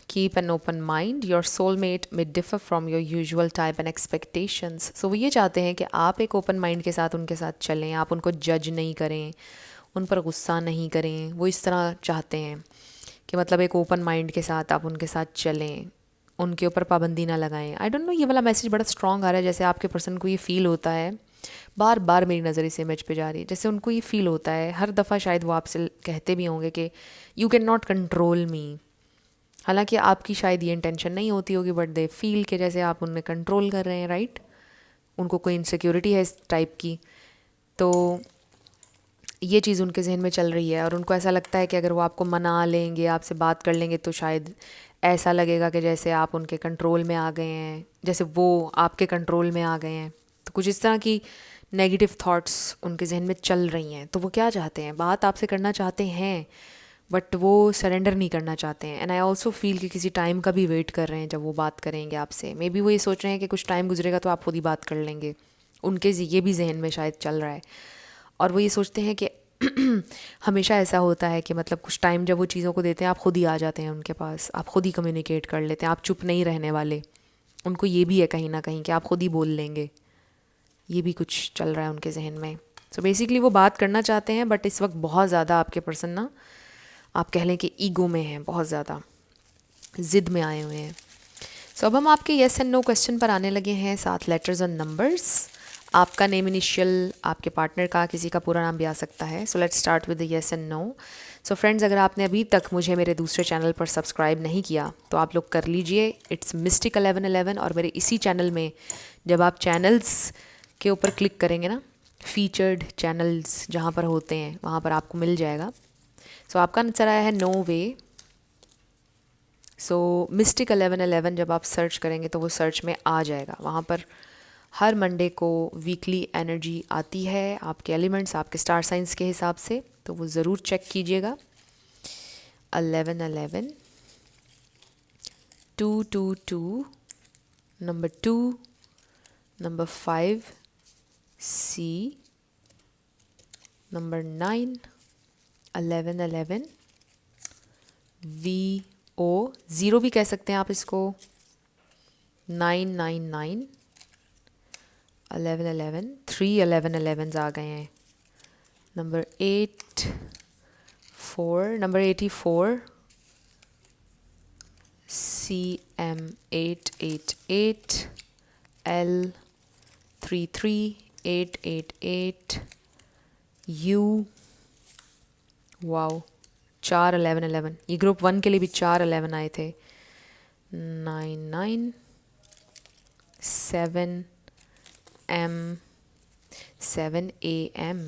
keep an open mind, your soulmate may differ from your usual type and expectations. So वो ये चाहते हैं कि आप एक ओपन माइंड के साथ उनके साथ चलें, आप उनको जज नहीं करें, उन पर गुस्सा नहीं करें। वो इस तरह चाहते हैं कि मतलब एक ओपन माइंड के साथ आप उनके साथ चलें, उनके ऊपर पाबंदी ना लगाएं। आई डोंट नो, ये वाला मैसेज बड़ा स्ट्रॉन्ग आ रहा है, जैसे आपके पर्सन को ये फील होता है, बार बार मेरी नज़र इस इमेज पे जा रही है, जैसे उनको ये फील होता है हर दफ़ा, शायद वो आपसे कहते भी होंगे कि यू कैन नॉट कंट्रोल मी। हालांकि आपकी शायद ये इंटेंशन नहीं होती होगी, बट दे फील कि जैसे आप उन्हें कंट्रोल कर रहे हैं, राइट। उनको कोई इनसिक्योरिटी है इस टाइप की। तो ये चीज़ उनके जहन में चल रही है और उनको ऐसा लगता है कि अगर वो आपको मना लेंगे, आपसे बात कर लेंगे, तो शायद ऐसा लगेगा कि जैसे आप उनके कंट्रोल में आ गए हैं, जैसे वो आपके कंट्रोल में आ गए हैं। तो कुछ इस तरह की नेगेटिव थॉट्स उनके जहन में चल रही हैं। तो वो क्या चाहते हैं, बात आपसे करना चाहते हैं बट वो सरेंडर नहीं करना चाहते हैं। एंड आई ऑल्सो फील कि किसी टाइम का भी वेट कर रहे हैं जब वो बात करेंगे आपसे। मे बी वो ये सोच रहे हैं कि कुछ टाइम गुजरेगा तो आप खुद ही बात कर लेंगे। उनके ये भी जहन में शायद चल रहा है। और वो ये सोचते हैं कि हमेशा ऐसा होता है कि मतलब कुछ टाइम जब वो चीज़ों को देते हैं आप खुद ही आ जाते हैं उनके पास, आप खुद ही कम्युनिकेट कर लेते हैं, आप चुप नहीं रहने वाले। उनको ये भी है कहीं ना कहीं कि आप खुद ही बोल लेंगे। ये भी कुछ चल रहा है उनके जहन में। सो बेसिकली वो बात करना चाहते हैं बट इस वक्त बहुत ज़्यादा आपके पर्सन ना, आप कह लें कि ईगो में हैं, बहुत ज़्यादा ज़िद में आए हुए हैं। सो अब हम आपके येस एंड नो क्वेश्चन पर आने लगे हैं, 7 लेटर्स और नंबर्स। आपका नेम इनिशियल, आपके पार्टनर का, किसी का पूरा नाम भी आ सकता है। So let's start with the yes and no. So friends, अगर आपने अभी तक मुझे मेरे दूसरे चैनल पर सब्सक्राइब नहीं किया तो आप लोग कर लीजिए। It's mistake 1111। और मेरे इसी चैनल में जब आप चैनल्स के ऊपर क्लिक करेंगे ना, फीचर्ड चैनल्स जहाँ पर होते हैं वहाँ पर आपको मिल जाएगा। सो आपका आंसर आया है नो वे। सो मिस्टिक 1111 जब आप सर्च करेंगे तो वो सर्च में आ जाएगा। वहाँ पर हर मंडे को वीकली एनर्जी आती है, आपके एलिमेंट्स, आपके स्टार साइंस के हिसाब से, तो वो ज़रूर चेक कीजिएगा। 1111, 222, number 2, number 5, C, number 9, 1111, VO, zero भी कह सकते हैं आप इसको, 999, 1111, 3 1111 आ गए हैं, number 8, 4, number 84, CM 888, L 33888, U, wow, 4 1111। ये ग्रुप 1 के लिए भी 4 11 आए थे। 99, 7 M, 7 AM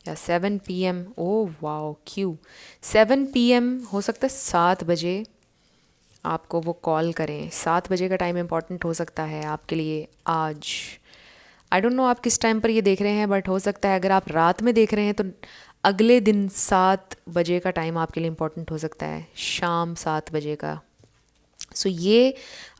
या 7 PM। Oh wow, Q 7 PM हो सकता है 7 बजे आपको वो कॉल करें। 7 बजे का टाइम इम्पॉर्टेंट हो सकता है आपके लिए आज। आई डोंट नो आप किस टाइम पर ये देख रहे हैं, बट हो सकता है अगर आप रात में देख रहे हैं तो अगले दिन 7 बजे का टाइम आपके लिए इम्पॉर्टेंट हो सकता है, शाम 7 बजे का। सो ये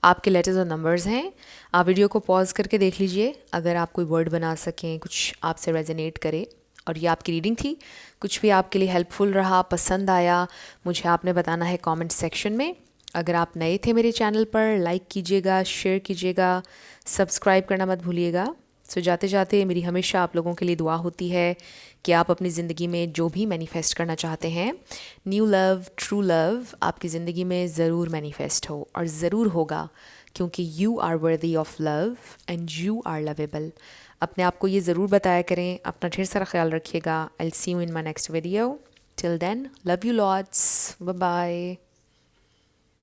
आपके लेटर्स और नंबर्स हैं। आप वीडियो को पॉज करके देख लीजिए, अगर आप कोई वर्ड बना सकें, कुछ आपसे रेजोनेट करे। और ये आपकी रीडिंग थी। कुछ भी आपके लिए हेल्पफुल रहा, पसंद आया, मुझे आपने बताना है कमेंट सेक्शन में। अगर आप नए थे मेरे चैनल पर, लाइक कीजिएगा, शेयर कीजिएगा, सब्सक्राइब करना मत भूलिएगा। सो जाते जाते मेरी हमेशा आप लोगों के लिए दुआ होती है कि आप अपनी ज़िंदगी में जो भी मैनिफेस्ट करना चाहते हैं, न्यू लव, ट्रू लव, आपकी ज़िंदगी में ज़रूर मैनिफेस्ट हो और ज़रूर होगा, क्योंकि you are worthy of love and you are lovable. अपने आप को ये ज़रूर बताया करें। अपना ढेर सारा ख्याल रखिएगा। I will see you in my next video. Till then, love you lots, bye bye.